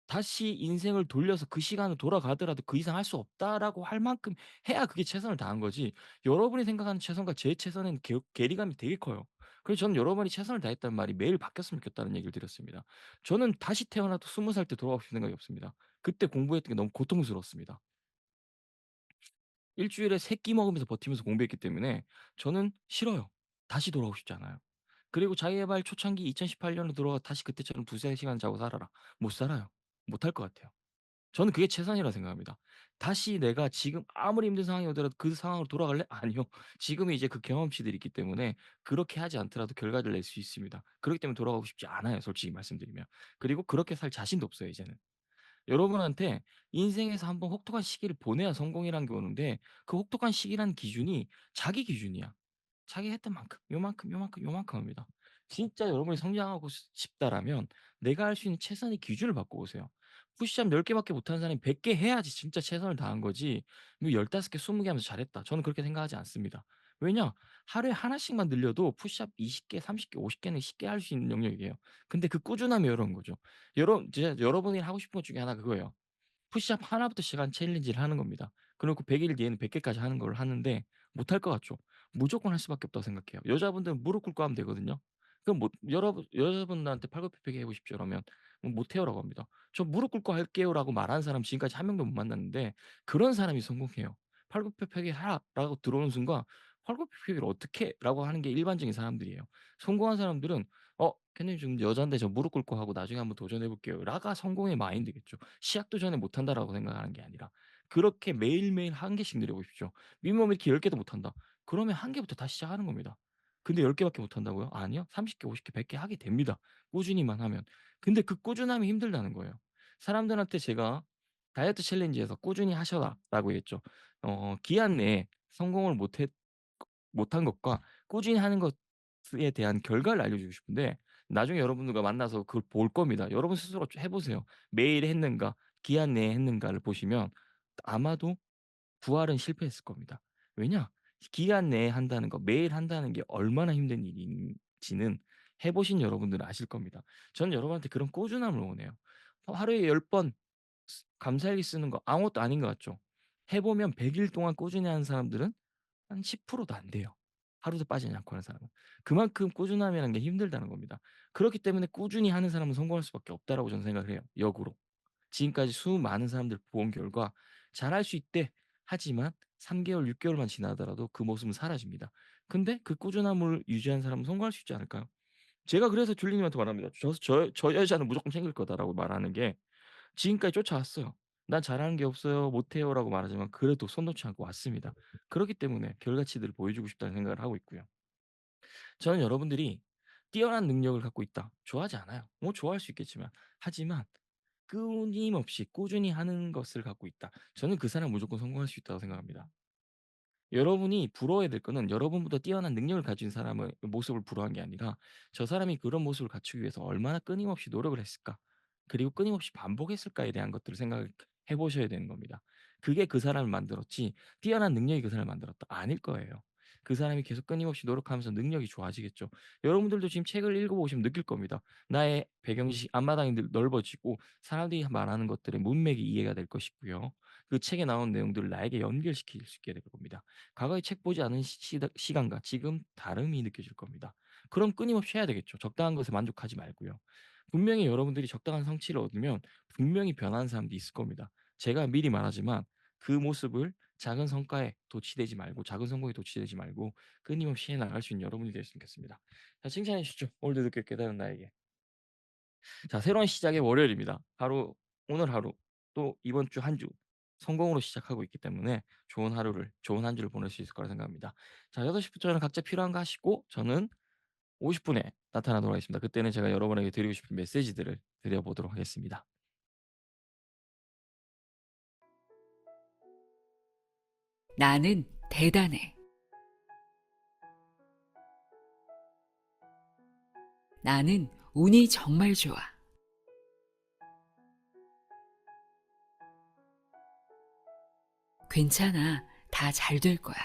다시 인생을 돌려서 그 시간을 돌아가더라도 '그 이상 할 수 없다.'라고 할 만큼 해야 그게 최선을 다한 거지 여러분이 생각하는 최선과 제 최선에는 괴리감이 되게 커요. 그래서 저는 여러분이 최선을 다했다는 말이 매일 바뀌었으면 좋겠다는 얘기를 드렸습니다. 저는 다시 태어나도 20살 때 돌아가고 싶은 생각이 없습니다. 그때 공부했던 게 너무 고통스러웠습니다. 일 주일에 3끼 먹으면서 버티면서 공부했기 때문에 저는 싫어요. 다시 돌아가고 싶지 않아요. 그리고 자기계발 초창기 2018 년으로 돌아가 다시 그때처럼 2-3 시간 자고 살아라. 못 살아요. 못 할 것 같아요. 저는 그게 최선이라고 생각합니다. 다시 내가 지금 아무리 힘든 상황이 오더라도 그 상황으로 돌아갈래? 아니요. 지금은 이제 그 경험치들이 있기 때문에 그렇게 하지 않더라도 결과를 낼 수 있습니다. 그렇기 때문에 돌아가고 싶지 않아요, 솔직히 말씀드리면. 그리고 그렇게 살 자신도 없어요, 이제는. 여러분한테 인생에서 한번 혹독한 시기를 보내야 성공이라는 게 오는데 그 혹독한 시기라는 기준이 자기 기준이야. 자기가 했던 만큼 요만큼, 요만큼, 요만큼 합니다. 진짜 여러분이 성장하고 싶다라면 내가 할 수 있는 최선의 기준을 바꿔보세요. 푸시업 10 개밖에 못하는 사람이 100개 해야지 진짜 최선을 다한 거지 뭐 15개 20개 하면서 잘했다. 저는 그렇게 생각하지 않습니다. 왜냐? 하루에 하나씩만 늘려도 푸시업 20 개, 30 개, 50 개는 쉽게 할 수 있는 영역이에요. 근데 그 꾸준함이 어려운 거죠. 여러분이 하고 싶은 것 중에 하나가 그거예요. 푸시업 하나부터 시작한 챌린지를 하는 겁니다. 그래 놓고 100일 뒤에는 100 개까지 하는 걸 하는데 못할 것 같죠? 무조건 할 수밖에 없다고 생각해요. 여자분들은 무릎 꿇고 하면 되거든요. 그럼 못 여자분들한테 팔굽혀펴기 해 보십시오 그러면 못 해요라고 합니다. "저 무릎 꿇고 할게요."라고 말하는 사람 지금까지 한 명도 못 만났는데 그런 사람이 성공해요. "팔굽혀펴기 하라."라고 들어오는 순간 "팔굽혀펴기를 어떻게 해?"라고 하는 게 일반적인 사람들이에요. 성공한 사람들은 "캔님 지금 여잔데 저 무릎 꿇고 하고 나중에 한번 도전해 볼게요."라가 성공의 마인드겠죠. 시작도 전에 못한다라고 생각하는 게 아니라 그렇게 매일매일 한 개씩 늘려 보십시오. 민몸 일으키 10 개도 못한다. 그러면 한 개부터 다시 시작하는 겁니다. 근데 10 개밖에 못한다고요? 아니요. 30 개, 50 개, 100개 하게 됩니다, 꾸준히만 하면. 근데 그 꾸준함이 힘들다는 거예요. 사람들한테 제가 다이어트 챌린지에서 "꾸준히 하셔라."라고 했죠. 기한 내에 성공을 못한 것과 꾸준히 하는 것에 대한 결과를 알려주고 싶은데 나중에 여러분들과 만나서 그걸 볼 겁니다. 여러분 스스로 해 보세요. 매일 했는가, 기한 내에 했는가를 보시면 아마도 부활은 실패했을 겁니다. 왜냐? 기한 내에 한다는 거, 매일 한다는 게 얼마나 힘든 일인지는 해 보신 여러분들은 아실 겁니다. 저는 여러분한테 그런 꾸준함을 원해요. 하루에 10번 감사일기 쓰는 거 아무것도 아닌 것 같죠? 해 보면 100일 동안 꾸준히 하는 사람들은 한 10%도 안 돼요. 하루도 빠지지 않고 하는 사람은. 그만큼 꾸준함이라는 게 힘들다는 겁니다. 그렇기 때문에 꾸준히 하는 사람은 성공할 수밖에 없다라고 저는 생각을 해요, 역으로. 지금까지 수많은 사람들 본 결과 "잘할 수 있대." 하지만 3 개월, 6 개월만 지나더라도 그 모습은 사라집니다. 근데 그 꾸준함을 유지한 사람은 성공할 수 있지 않을까요? 제가 그래서 줄리님한테 말합니다. "저 여자는 무조건 챙길 거다."라고 말하는 게 지금까지 쫓아왔어요. "난 잘하는 게 없어요. 못해요."라고 말하지만 그래도 손 놓지 않고 왔습니다. 그렇기 때문에 결과치들을 보여주고 싶다는 생각을 하고 있고요. 저는 여러분들이 뛰어난 능력을 갖고 있다. 좋아하지 않아요. 뭐 좋아할 수 있겠지만. 하지만 끊임없이 꾸준히 하는 것을 갖고 있다. 저는 그 사람 무조건 성공할 수 있다고 생각합니다. 여러분이 부러워야 될 거는 여러분보다 뛰어난 능력을 가진 사람의 모습을 부러워한 게 아니라 '저 사람이 그런 모습을 갖추기 위해서 얼마나 끊임없이 노력을 했을까? 그리고 끊임없이 반복했을까?'에 대한 것들을 생각을 해 보셔야 되는 겁니다. 그게 그 사람을 만들었지 뛰어난 능력이 그 사람을 만들었다? 아닐 거예요. 그 사람이 계속 끊임없이 노력하면서 능력이 좋아지겠죠. 여러분들도 지금 책을 읽어 보시면 느낄 겁니다. 나의 배경지 앞마당이 넓어지고 사람들이 말하는 것들의 문맥이 이해가 될 것이고요. 그 책에 나온 내용들을 나에게 연결시킬 수 있게 될 겁니다. 과거에 책 보지 않은 시간과 지금 다름이 느껴질 겁니다. 그럼 끊임없이 해야 되겠죠. 적당한 것에 만족하지 말고요. 분명히 여러분들이 적당한 성취를 얻으면 분명히 변하는 사람도 있을 겁니다. 제가 미리 말하지만 그 모습을 작은 성과에 도취되지 말고 작은 성공에 도취되지 말고 끊임없이 해 나갈 수 있는 여러분이 되셨으면 좋겠습니다. 자, 칭찬해 주시죠. 오늘도 늦게 깨달은 나에게. 자, 새로운 시작의 월요일입니다. 오늘 하루 또 이번 주 한 주 성공으로 시작하고 있기 때문에 좋은 한 주를 보낼 수 있을 거라 생각합니다. 자, 8시 부터는 각자 필요한 거 하시고 저는 50 분에 나타나도록 하겠습니다. 그때는 제가 여러분에게 드리고 싶은 메시지들을 드려 보도록 하겠습니다. 나는 대단해. 나는 운이 정말 좋아. 괜찮아. 다 잘 될 거야.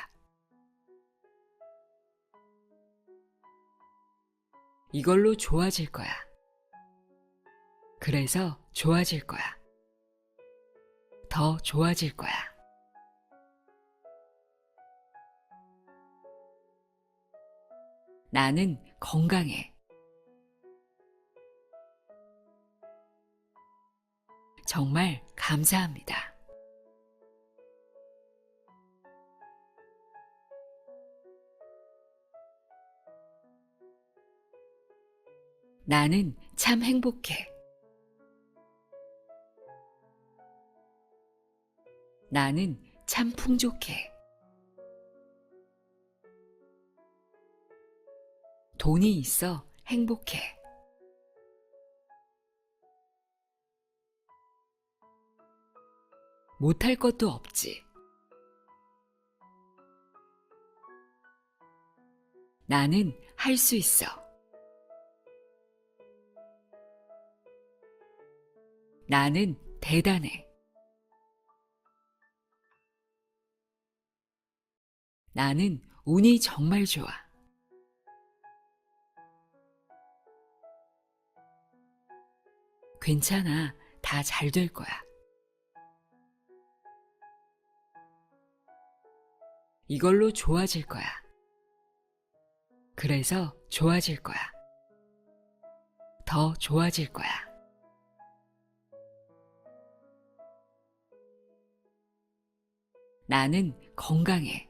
이걸로 좋아질 거야. 그래서 좋아질 거야. 더 좋아질 거야. 나는 건강해. 정말 감사합니다. 나는 참 행복해. 나는 참 풍족해. 돈이 있어 행복해. 못할 것도 없지. 나는 할 수 있어. 나는 대단해. 나는 운이 정말 좋아. 괜찮아. 다 잘 될 거야. 이걸로 좋아질 거야. 그래서 좋아질 거야. 더 좋아질 거야. 나는 건강해.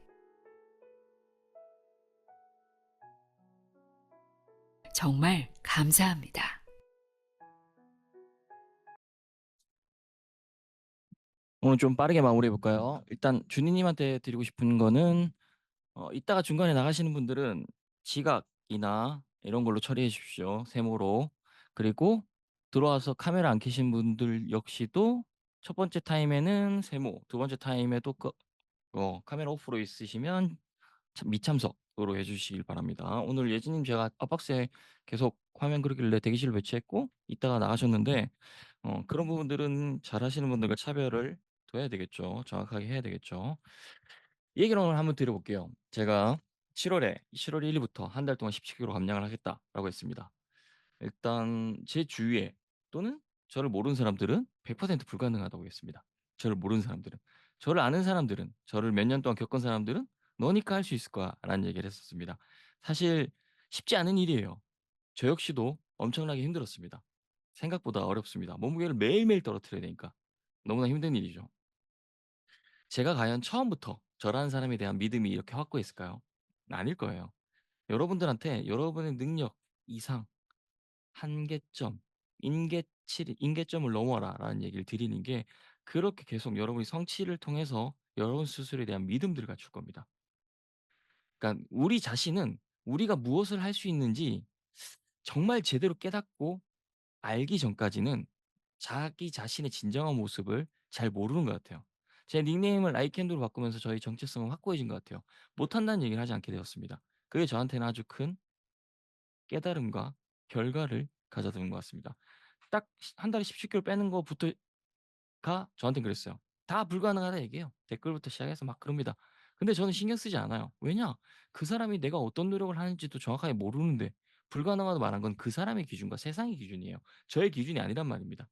정말 감사합니다. 오늘 좀 빠르게 마무리해 볼까요? 일단 준이님한테 드리고 싶은 거는 이따가 중간에 나가시는 분들은 지각이나 이런 걸로 처리해 주십시오, 세모로. 그리고 들어와서 카메라 안 켜신 분들 역시도 첫 번째 타임에는 세모, 두 번째 타임에도 카메라 오프로 있으시면 미참석으로 해 주시길 바랍니다. 오늘 예진님 제가 압박스에 계속 화면 그러길래 대기실을 배치했고 이따가 나가셨는데 그런 부분들은 잘하시는 분들과 차별을 둬야 되겠죠. 정확하게 해야 되겠죠. 얘기를 오늘 한번 드려 볼게요. 제가 7월 1 일부터 한 달 동안 17kg 감량을 하겠다라고 했습니다. 일단 제 주위에 또는 저를 모르는 사람들은 100% 불가능하다고 했습니다. 저를 모르는 사람들은. 저를 아는 사람들은, 저를 몇 년 동안 겪은 사람들은 "너니까 할 수 있을 거야."라는 얘기를 했었습니다. 사실 쉽지 않은 일이에요. 저 역시도 엄청나게 힘들었습니다. 생각보다 어렵습니다. 몸무게를 매일매일 떨어뜨려야 되니까 너무나 힘든 일이죠. 제가 과연 처음부터 저라는 사람에 대한 믿음이 이렇게 확고했을까요? 아닐 거예요. 여러분들한테 여러분의 능력 이상 한계점, 인계점을 넘어라라는 얘기를 드리는 게 그렇게 계속 여러분이 성취를 통해서 여러분 스스로에 대한 믿음들을 갖출 겁니다. 그러니까 우리 자신은 우리가 무엇을 할 수 있는지 정말 제대로 깨닫고 알기 전까지는 자기 자신의 진정한 모습을 잘 모르는 것 같아요. 제 닉네임을 아이캔도로 바꾸면서 저희 정체성은 확고해진 것 같아요. 못한다는 얘기를 하지 않게 되었습니다. 그게 저한테는 아주 큰 깨달음과 결과를 가져다 준 것 같습니다. 딱 한 달에 10-10kg 빼는 거부터 가 저한테는 그랬어요. 다 불가능하다 얘기해요. 댓글부터 시작해서 막 그럽니다. 근데 저는 신경 쓰지 않아요. 왜냐? 그 사람이 내가 어떤 노력을 하는지도 정확하게 모르는데 불가능하다고 말한 건 그 사람의 기준과 세상의 기준이에요. 저의 기준이 아니란 말입니다.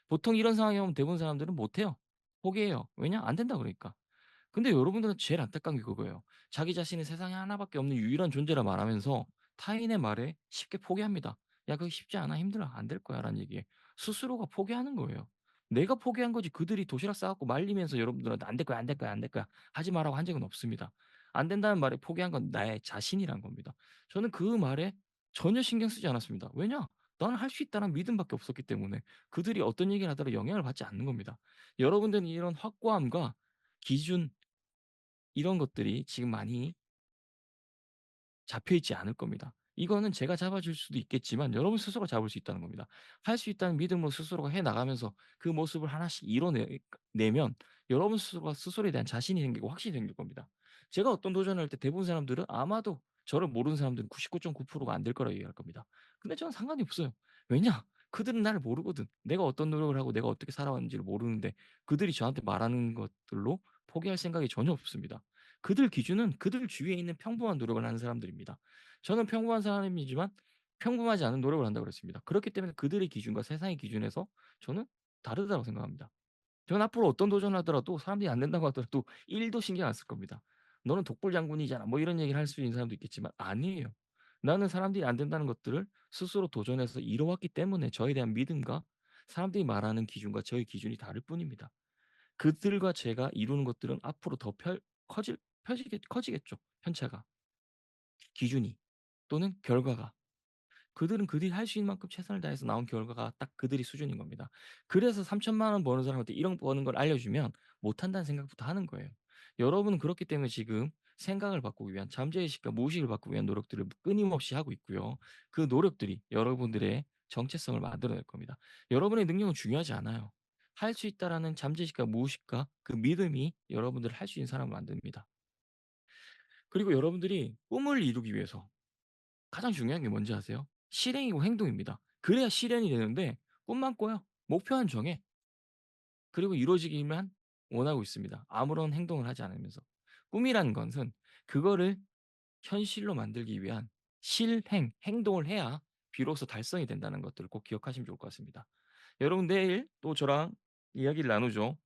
보통 이런 상황이 오면 대부분 사람들은 못 해요. 포기해요. 왜냐? 안 된다 그러니까. 근데 여러분들은 제일 안타까운 게 그거예요. 자기 자신이 세상에 하나밖에 없는 유일한 존재라 말하면서 타인의 말에 쉽게 포기합니다. "야 그거 쉽지 않아. 힘들어. 안 될 거야."라는 얘기에 스스로가 포기하는 거예요. 내가 포기한 거지 그들이 도시락 싸 갖고 말리면서 여러분들한테 "안 될 거야, 안 될 거야, 안 될 거야." 하지 마라고 한 적은 없습니다. 안 된다는 말에 포기한 건 나의 자신이란 겁니다. 저는 그 말에 전혀 신경 쓰지 않았습니다. 왜냐? 나는 할 수 있다는 믿음밖에 없었기 때문에 그들이 어떤 얘기를 하더라도 영향을 받지 않는 겁니다. 여러분들은 이런 확고함과 기준 이런 것들이 지금 많이 잡혀 있지 않을 겁니다. 이거는 제가 잡아 줄 수도 있겠지만 여러분 스스로가 잡을 수 있다는 겁니다. 할 수 있다는 믿음으로 스스로가 해 나가면서 그 모습을 하나씩 이뤄내 내면 여러분 스스로가 스스로에 대한 자신이 생기고 확신이 생길 겁니다. 제가 어떤 도전을 할 때 대부분 사람들은 아마도 저를 모르는 사람들은 99.9%가 안 될 거라고 얘기할 겁니다. 근데 저는 상관이 없어요. 왜냐? 그들은 나를 모르거든. 내가 어떤 노력을 하고 내가 어떻게 살아왔는지를 모르는데 그들이 저한테 말하는 것들로 포기할 생각이 전혀 없습니다. 그들 기준은 그들 주위에 있는 평범한 노력을 하는 사람들입니다. 저는 평범한 사람이지만 평범하지 않은 노력을 한다고 그랬습니다. 그렇기 때문에 그들의 기준과 세상의 기준에서 저는 다르다고 생각합니다. 저는 앞으로 어떤 도전을 하더라도 사람들이 안 된다고 하더라도 1도 신경 안 쓸 겁니다. "너는 독불장군이잖아." 뭐 이런 얘기를 할 수 있는 사람도 있겠지만 아니에요. 나는 사람들이 안 된다는 것들을 스스로 도전해서 이뤄왔기 때문에 저에 대한 믿음과 사람들이 말하는 기준과 저의 기준이 다를 뿐입니다. 그들과 제가 이루는 것들은 앞으로 더 커지겠죠, 편차가. 기준이 또는 결과가. 그들은 그들이 할 수 있는 만큼 최선을 다해서 나온 결과가 딱 그들의 수준인 겁니다. 그래서 3,000,000원 버는 사람한테 1억 버는 걸 알려주면 못한다는 생각부터 하는 거예요. 여러분은 그렇기 때문에 지금 생각을 바꾸기 위한 잠재의식과 무의식을 바꾸기 위한 노력들을 끊임없이 하고 있고요. 그 노력들이 여러분들의 정체성을 만들어낼 겁니다. 여러분의 능력은 중요하지 않아요. 할 수 있다라는 잠재의식과 무의식과 그 믿음이 여러분들을 할 수 있는 사람을 만듭니다. 그리고 여러분들이 꿈을 이루기 위해서 가장 중요한 게 뭔지 아세요? 실행이고 행동입니다. 그래야 실현이 되는데 꿈만 꿔요. 목표만 정해. 그리고 이루어지기만 원하고 있습니다. 아무런 행동을 하지 않으면서. 꿈이라는 것은 그거를 현실로 만들기 위한 실행, 행동을 해야 비로소 달성이 된다는 것들을 꼭 기억하시면 좋을 것 같습니다. 여러분 내일 또 저랑 이야기를 나누죠.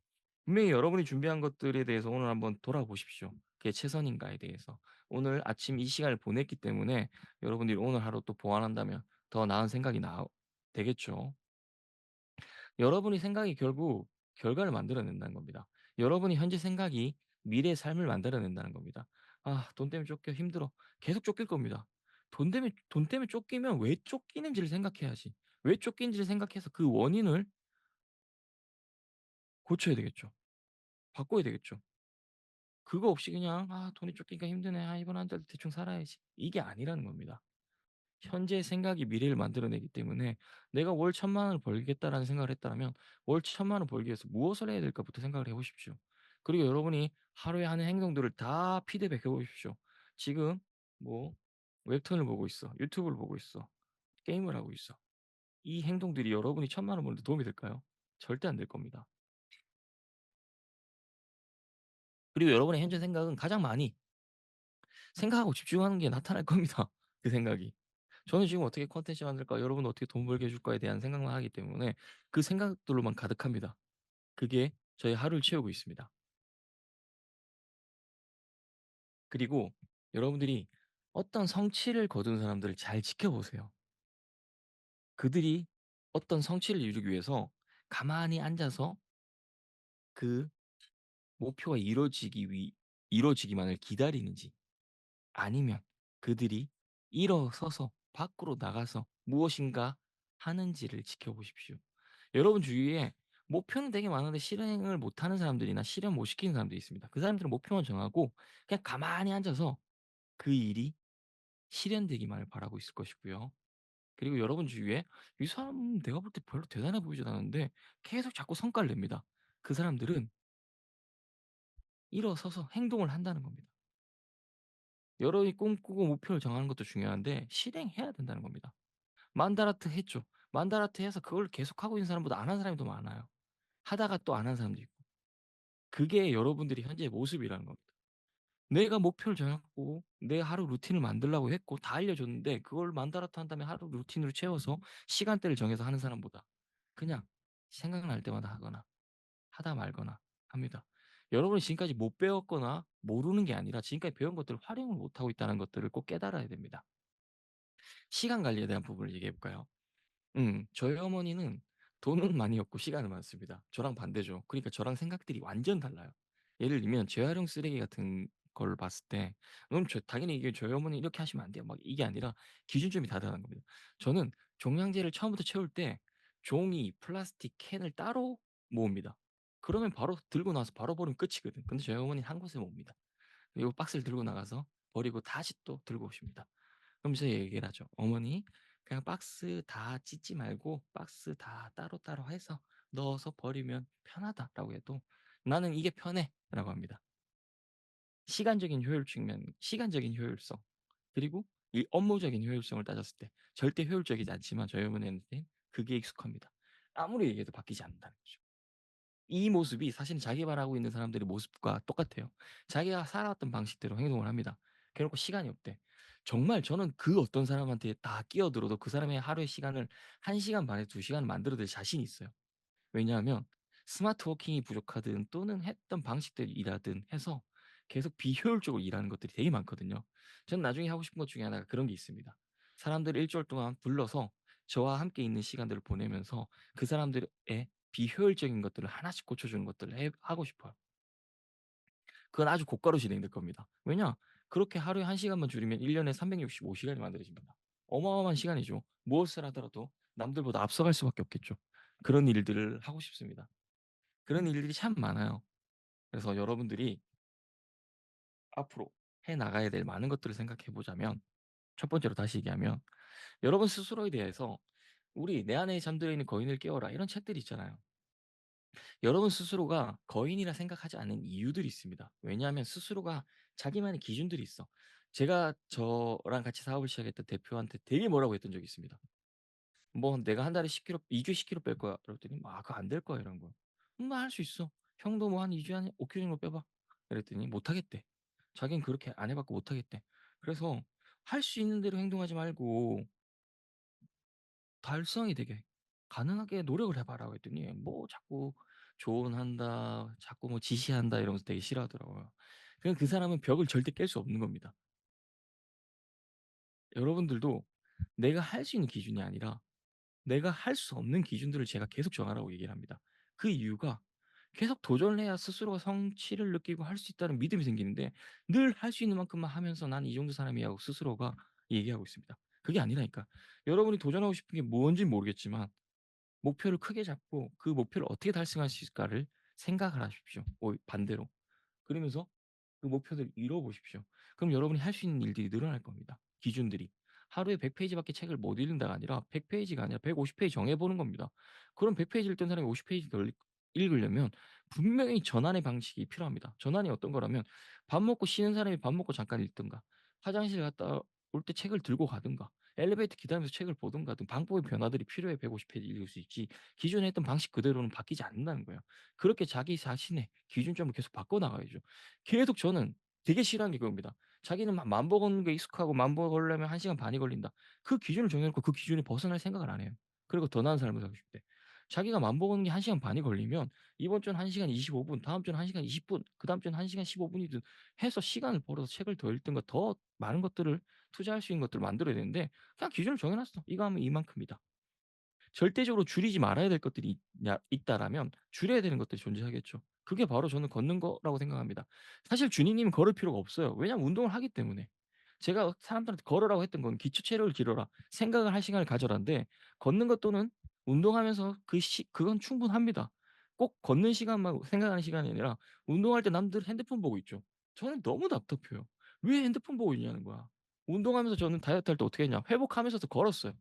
분명히 여러분이 준비한 것들에 대해서 오늘 한번 돌아보십시오. 그게 최선인가에 대해서. 오늘 아침 이 시간을 보냈기 때문에 여러분들이 오늘 하루 또 보완한다면 더 나은 생각이 되겠죠. 여러분의 생각이 결국 결과를 만들어낸다는 겁니다. 여러분의 현재 생각이 미래의 삶을 만들어낸다는 겁니다. 아, 돈 때문에 쫓겨 힘들어. 계속 쫓길 겁니다. 돈 때문에 쫓기면 왜 쫓기는지를 생각해야지. 왜 쫓기는지를 생각해서 그 원인을 고쳐야 되겠죠. 바꿔야 되겠죠. 그거 없이 그냥 '아 돈이 쫓기니까 힘드네. 아 이번 한 달도 대충 살아야지.' 이게 아니라는 겁니다. 현재의 생각이 미래를 만들어내기 때문에 '내가 월 1,000,000 원을 벌겠다.'라는 생각을 했다면 월 1,000,000원 벌기 위해서 무엇을 해야 될까부터 생각을 해 보십시오. 그리고 여러분이 하루에 하는 행동들을 다 피드백해 보십시오. 지금 뭐 웹툰을 보고 있어. 유튜브를 보고 있어. 게임을 하고 있어. 이 행동들이 여러분이 1,000,000원 버는 데 도움이 될까요? 절대 안 될 겁니다. 그리고 여러분의 현재 생각은 가장 많이 생각하고 집중하는 게 나타날 겁니다, 그 생각이. 저는 지금 어떻게 콘텐츠 만들까, 여러분은 어떻게 돈 벌게 해 줄까에 대한 생각만 하기 때문에 그 생각들로만 가득합니다. 그게 저의 하루를 채우고 있습니다. 그리고 여러분들이 어떤 성취를 거둔 사람들을 잘 지켜보세요. 그들이 어떤 성취를 이루기 위해서 가만히 앉아서 그 목표가 이루어지기만을 기다리는지, 아니면 그들이 일어서서 밖으로 나가서 무엇인가 하는지를 지켜보십시오. 여러분 주위에 목표는 되게 많은데 실행을 못하는 사람들이나 실현 못 시키는 사람들이 있습니다. 그 사람들은 목표만 정하고 그냥 가만히 앉아서 그 일이 실현되기만을 바라고 있을 것이고요. 그리고 여러분 주위에 '이 사람 내가 볼 때 별로 대단해 보이지도 않는데 계속 자꾸 성과를 냅니다.' 그 사람들은 일어서서 행동을 한다는 겁니다. 여러분이 꿈꾸고 목표를 정하는 것도 중요한데 실행해야 된다는 겁니다. 만다라트 했죠. 만다라트 해서 그걸 계속하고 있는 사람보다 안 한 사람이 더 많아요. 하다가 또 안 한 사람도 있고. 그게 여러분들이 현재의 모습이라는 겁니다. 내가 목표를 정했고 내 하루 루틴을 만들라고 했고 다 알려줬는데 그걸 만다라트 한 다음에 하루 루틴으로 채워서 시간대를 정해서 하는 사람보다 그냥 생각날 때마다 하거나 하다 말거나 합니다. 여러분이 지금까지 못 배웠거나 모르는 게 아니라 지금까지 배운 것들을 활용을 못하고 있다는 것들을 꼭 깨달아야 됩니다. 시간 관리에 대한 부분을 얘기해 볼까요? 저희 어머니는 돈은 많이 없고 시간은 많습니다. 저랑 반대죠. 그러니까 저랑 생각들이 완전 달라요. 예를 들면 재활용 쓰레기 같은 걸 봤을 때 당연히 이게 "저희 어머니 이렇게 하시면 안 돼요." 막 이게 아니라 기준점이 다르다는 겁니다. 저는 종량제를 처음부터 채울 때 종이, 플라스틱 캔을 따로 모읍니다. 그러면 바로 들고 나와서 바로 버리면 끝이거든. 근데 저희 어머니는 한 곳에 모읍니다. 그리고 박스를 들고 나가서 버리고 다시 또 들고 오십니다. 그럼 제가 얘기를 하죠. "어머니 그냥 박스 다 찢지 말고 박스 다 따로따로 해서 넣어서 버리면 편하다."라고 해도 "나는 이게 편해."라고 합니다. 시간적인 효율성 그리고 이 업무적인 효율성을 따졌을 때 절대 효율적이지 않지만 저희 어머니한테는 그게 익숙합니다. 아무리 얘기해도 바뀌지 않는다는 거죠. 이 모습이 사실은 자기 말하고 있는 사람들의 모습과 똑같아요. 자기가 살아왔던 방식대로 행동을 합니다. 그래 놓고 시간이 없대. 정말 저는 그 어떤 사람한테 다 끼어들어도 그 사람의 하루의 시간을 1 시간 반에서 2 시간을 만들어 낼 자신이 있어요. 왜냐하면 스마트 워킹이 부족하든 또는 했던 방식대로 일하든 해서 계속 비효율적으로 일하는 것들이 되게 많거든요. 저는 나중에 하고 싶은 것 중에 하나가 그런 게 있습니다. 사람들을 1 주일 동안 불러서 저와 함께 있는 시간들을 보내면서 그 사람들의 비효율적인 것들을 하나씩 고쳐주는 것들을 하고 싶어요. 그건 아주 곧가로 진행될 겁니다. 왜냐? 그렇게 하루에 1 시간만 줄이면 1 년에 365 시간이 만들어집니다. 어마어마한 시간이죠. 무엇을 하더라도 남들보다 앞서갈 수밖에 없겠죠. 그런 일들을 하고 싶습니다. 그런 일들이 참 많아요. 그래서 여러분들이 앞으로 해 나가야 될 많은 것들을 생각해 보자면 첫 번째로 다시 얘기하면 여러분 스스로에 대해서 우리 "내 안에 잠들어 있는 거인을 깨워라." 이런 책들이 있잖아요. 여러분 스스로가 거인이라 생각하지 않는 이유들이 있습니다. 왜냐하면 스스로가 자기만의 기준들이 있어. 제가 저랑 같이 사업을 시작했던 대표한테 되게 뭐라고 했던 적이 있습니다. 뭐 "내가 한 달에 10kg 2 주에 10kg 뺄 거야." 그랬더니 "아 그거 안 될 거야." 이런 거야. 나 할 수 있어. 형도 뭐 한 2 주에 한 5kg 정도 빼 봐." 그랬더니 못 하겠대. 자기는 그렇게 안 해 봤고 못 하겠대. 그래서 "할 수 있는 대로 행동하지 말고 달성이 되게 가능하게 노력을 해 봐라."고 했더니 뭐 자꾸 조언한다, 자꾸 뭐 지시한다 이러면서 되게 싫어하더라고요. 그 사람은 벽을 절대 깰 수 없는 겁니다. 여러분들도 내가 할 수 있는 기준이 아니라 내가 할 수 없는 기준들을 제가 계속 정하라고 얘기를 합니다. 그 이유가 계속 도전을 해야 스스로가 성취를 느끼고 할 수 있다는 믿음이 생기는데 늘 할 수 있는 만큼만 하면서 '난 이 정도 사람이야.' 하고 스스로가 얘기하고 있습니다. 그게 아니라니까. 여러분이 도전하고 싶은 게 뭔진 모르겠지만 목표를 크게 잡고 그 목표를 어떻게 달성할 수 있을까를 생각을 하십시오. 반대로. 그러면서 그 목표들을 이뤄 보십시오. 그럼 여러분이 할 수 있는 일들이 늘어날 겁니다. 기준들이. 하루에 100 페이지밖에 책을 못 읽는다가 아니라 100 페이지가 아니라 150 페이지 정해 보는 겁니다. 그럼 100 페이지 읽던 사람이 50 페이지 더 읽으려면 분명히 전환의 방식이 필요합니다. 전환이 어떤 거라면 밥 먹고 쉬는 사람이 밥 먹고 잠깐 읽든가 화장실 갔다 올 때 책을 들고 가든가 엘리베이터 기다리면서 책을 보든가 등 방법의 변화들이 필요해 150 페이지 읽을 수 있지 기존에 했던 방식 그대로는 바뀌지 않는다는 거예요. 그렇게 자기 자신의 기준점을 계속 바꿔 나가야죠. 계속 저는 되게 싫어하는 게 그겁니다. 자기는 막 맘버 걷는 게 익숙하고 맘버 걸려면 1 시간 반이 걸린다. 그 기준을 정해 놓고 그 기준을 벗어날 생각을 안 해요. 그리고 더 나은 삶을 살고 싶대. 자기가 맘먹은 게 1 시간 반이 걸리면 이번 주는 1 시간 25 분, 다음 주는 1 시간 20 분, 그다음 주는 1 시간 15 분이든 해서 시간을 벌어서 책을 더 읽든가 더 많은 것들을 투자할 수 있는 것들을 만들어야 되는데 그냥 기준을 정해 놨어. 이거 하면 이만큼이다. 절대적으로 줄이지 말아야 될 것들이 있다라면 줄여야 되는 것들이 존재하겠죠. 그게 바로 저는 걷는 거라고 생각합니다. 사실 준이님은 걸을 필요가 없어요. 왜냐하면 운동을 하기 때문에. 제가 사람들한테 걸으라고 했던 건 "기초 체력을 기르라. 생각을 할 시간을 가져라."인데 걷는 것 또는 운동하면서 그건 충분합니다. 꼭 걷는 시간만 생각하는 시간이 아니라 운동할 때 남들 핸드폰 보고 있죠. 저는 너무 답답해요. 왜 핸드폰 보고 있냐는 거야. 운동하면서 저는 다이어트 할 때 어떻게 했냐. 회복하면서도 걸었어요.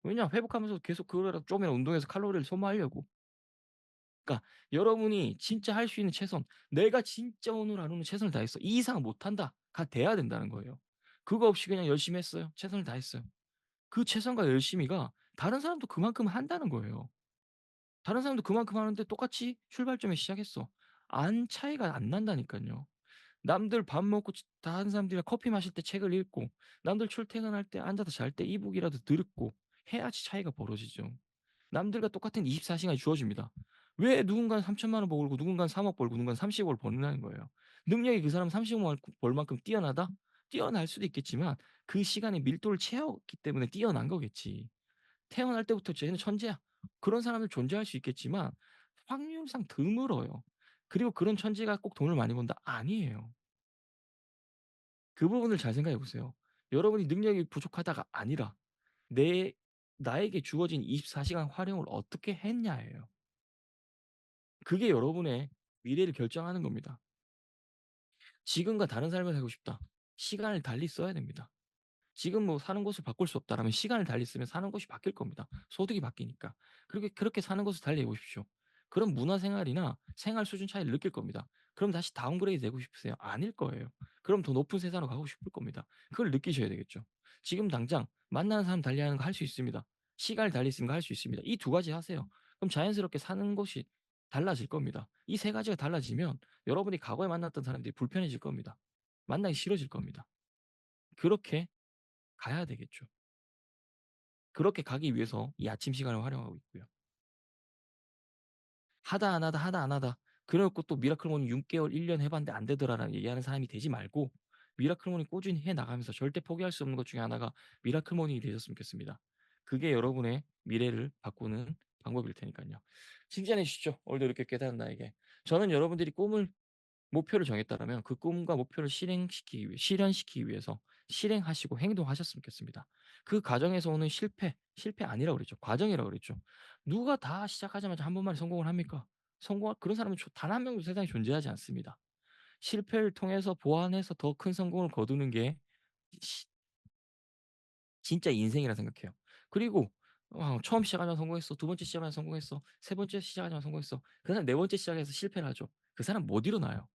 왜냐 회복하면서 계속 그거라도 좀이라도 운동해서 칼로리를 소모하려고. 그러니까 여러분이 진짜 할 수 있는 최선, '내가 진짜 오늘 하루는 최선을 다했어. 이 이상 못한다.'가 돼야 된다는 거예요. 그거 없이 그냥 열심히 했어요. 최선을 다했어요. 그 최선과 열심히가 다른 사람도 그만큼 한다는 거예요. 다른 사람도 그만큼 하는데 똑같이 출발점에 시작했어. 차이가 안 난다니깐요. 남들 밥 먹고 다른 사람들이랑 커피 마실 때 책을 읽고 남들 출퇴근할 때 앉아서 잘 때 이북이라도 듣고 해야지 차이가 벌어지죠. 남들과 똑같은 24 시간이 주어집니다. 왜 누군가는 3천만 원 벌고 누군가는 3억 벌고 누군가는 30억을 버는다는 거예요. 능력이 그 사람 30억 벌 만큼 뛰어나다? 뛰어날 수도 있겠지만 그 시간의 밀도를 채웠기 때문에 뛰어난 거겠지. 태어날 때부터 쟤는 천재야. 그런 사람들 존재할 수 있겠지만 확률상 드물어요. 그리고 그런 천재가 꼭 돈을 많이 번다? 아니에요. 그 부분을 잘 생각해 보세요. 여러분이 능력이 부족하다가 아니라 내 나에게 주어진 24 시간 활용을 어떻게 했냐예요. 그게 여러분의 미래를 결정하는 겁니다. 지금과 다른 삶을 살고 싶다. 시간을 달리 써야 됩니다. 지금 뭐 사는 곳을 바꿀 수 없다라면 시간을 달리 쓰면 사는 곳이 바뀔 겁니다. 소득이 바뀌니까. 그렇게 사는 것을 달리 해 보십시오. 그럼 문화 생활이나 생활 수준 차이를 느낄 겁니다. 그럼 다시 다운그레이드 되고 싶으세요? 아닐 거예요. 그럼 더 높은 세상으로 가고 싶을 겁니다. 그걸 느끼셔야 되겠죠. 지금 당장 만나는 사람 달리하는 거 할 수 있습니다. 시간을 달리 쓰는 거 할 수 있습니다. 이 두 가지 하세요. 그럼 자연스럽게 사는 것이 달라질 겁니다. 이 세 가지가 달라지면 여러분이 과거에 만났던 사람들이 불편해질 겁니다. 만나기 싫어질 겁니다. 그렇게 가야 되겠죠. 그렇게 가기 위해서 이 아침 시간을 활용하고 있고요. 하다 안 하다, 하다 안 하다. 그래 놓고 또 미라클 모닝 6 개월, 1년 해 봤는데 안 되더라라는 얘기하는 사람이 되지 말고 미라클 모닝 꾸준히 해 나가면서 절대 포기할 수 없는 것 중에 하나가 미라클 모닝이 되셨으면 좋겠습니다. 그게 여러분의 미래를 바꾸는 방법일 테니깐요. 칭찬해 주시죠. 오늘도 이렇게 깨달은 나에게. 저는 여러분들이 꿈을 목표를 정했다라면 그 꿈과 목표를 실현시키기 위해서 실행하시고 행동하셨으면 좋겠습니다. 그 과정에서 오는 실패 아니라고 그랬죠. 과정이라고 그랬죠. 누가 다 시작하자마자 한 번만에 성공을 합니까? 성공할 그런 사람은 단 한 명도 세상에 존재하지 않습니다. 실패를 통해서 보완해서 더 큰 성공을 거두는 게 시 진짜 인생이라 생각해요. 그리고 처음 시작하자마자 성공했어. 두 번째 시작하자마자 성공했어. 세 번째 시작하자마자 성공했어. 그 사람 네 번째 시작해서 실패를 하죠. 그 사람 못 일어나요.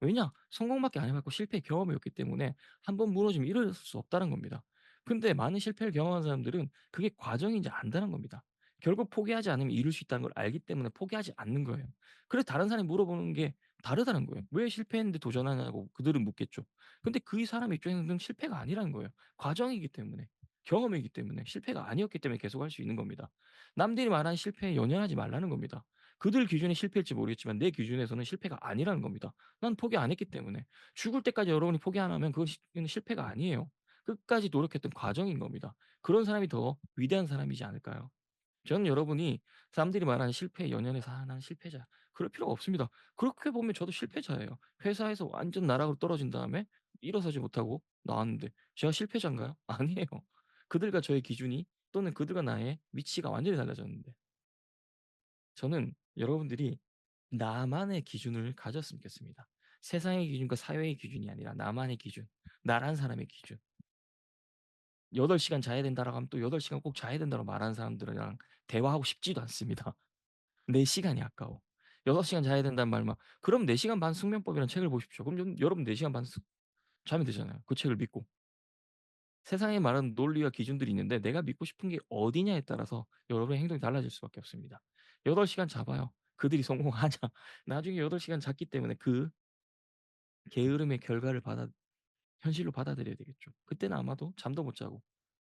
왜냐? 성공밖에 안 해 봤고 실패의 경험이 없기 때문에 한 번 무너지면 일어설 수 없다는 겁니다. 근데 많은 실패를 경험한 사람들은 그게 과정인지 안다는 겁니다. 결국 포기하지 않으면 이룰 수 있다는 걸 알기 때문에 포기하지 않는 거예요. 그래서 다른 사람이 물어보는 게 다르다는 거예요. "왜 실패했는데 도전하냐."고 그들은 묻겠죠. 근데 그 사람 입장에서는 실패가 아니라는 거예요. 과정이기 때문에, 경험이기 때문에, 실패가 아니었기 때문에 계속할 수 있는 겁니다. 남들이 말하는 실패에 연연하지 말라는 겁니다. 그들 기준의 실패일지 모르겠지만 내 기준에서는 실패가 아니라는 겁니다. 난 포기 안 했기 때문에. 죽을 때까지 여러분이 포기 안 하면 그건 실패가 아니에요. 끝까지 노력했던 과정인 겁니다. 그런 사람이 더 위대한 사람이지 않을까요? 저는 여러분이 사람들이 말하는 실패에 연연해서 '아 나는 실패자야.' 그럴 필요가 없습니다. 그렇게 보면 저도 실패자예요. 회사에서 완전 나락으로 떨어진 다음에 일어서지 못하고 나왔는데 제가 실패자인가요? 아니에요. 그들과 저의 기준이 또는 그들과 나의 위치가 완전히 달라졌는데 저는 여러분들이 나만의 기준을 가졌으면 좋겠습니다. 세상의 기준과 사회의 기준이 아니라 나만의 기준, 나란 사람의 기준. 8 시간 자야 된다라고 하면 또 8 시간 꼭 자야 된다고 말하는 사람들이랑 대화하고 싶지도 않습니다. 내 시간이 아까워. 6 시간 자야 된다는 말만 그럼 4 시간 반 숙면법이라는 책을 보십시오. 그럼 여러분 4 시간 반 자면 되잖아요, 그 책을 믿고. 세상에 말하는 논리와 기준들이 있는데 내가 믿고 싶은 게 어디냐에 따라서 여러분의 행동이 달라질 수밖에 없습니다. 8 시간 자봐요. 그들이 성공하냐. 나중에 8 시간 잤기 때문에 그 게으름의 결과를 현실로 받아들여야 되겠죠. 그때는 아마도 잠도 못 자고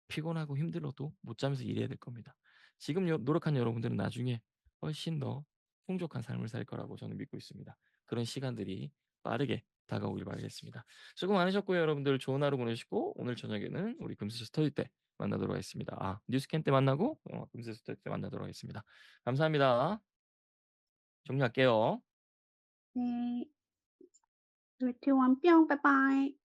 피곤하고 힘들어도 못 자면서 일해야 될 겁니다. 지금 노력한 여러분들은 나중에 훨씬 더 풍족한 삶을 살 거라고 저는 믿고 있습니다. 그런 시간들이 빠르게 다가오길 바라겠습니다. 수고 많으셨고요. 여러분들 좋은 하루 보내시고 오늘 저녁에는 우리 금수저 스터디 때 만나도록 하겠습니다. 뉴스캔 때 만나고 금수저 스터디 때 만나도록 하겠습니다. 감사합니다. 종료할게요. 네. 各位听完毕，拜拜。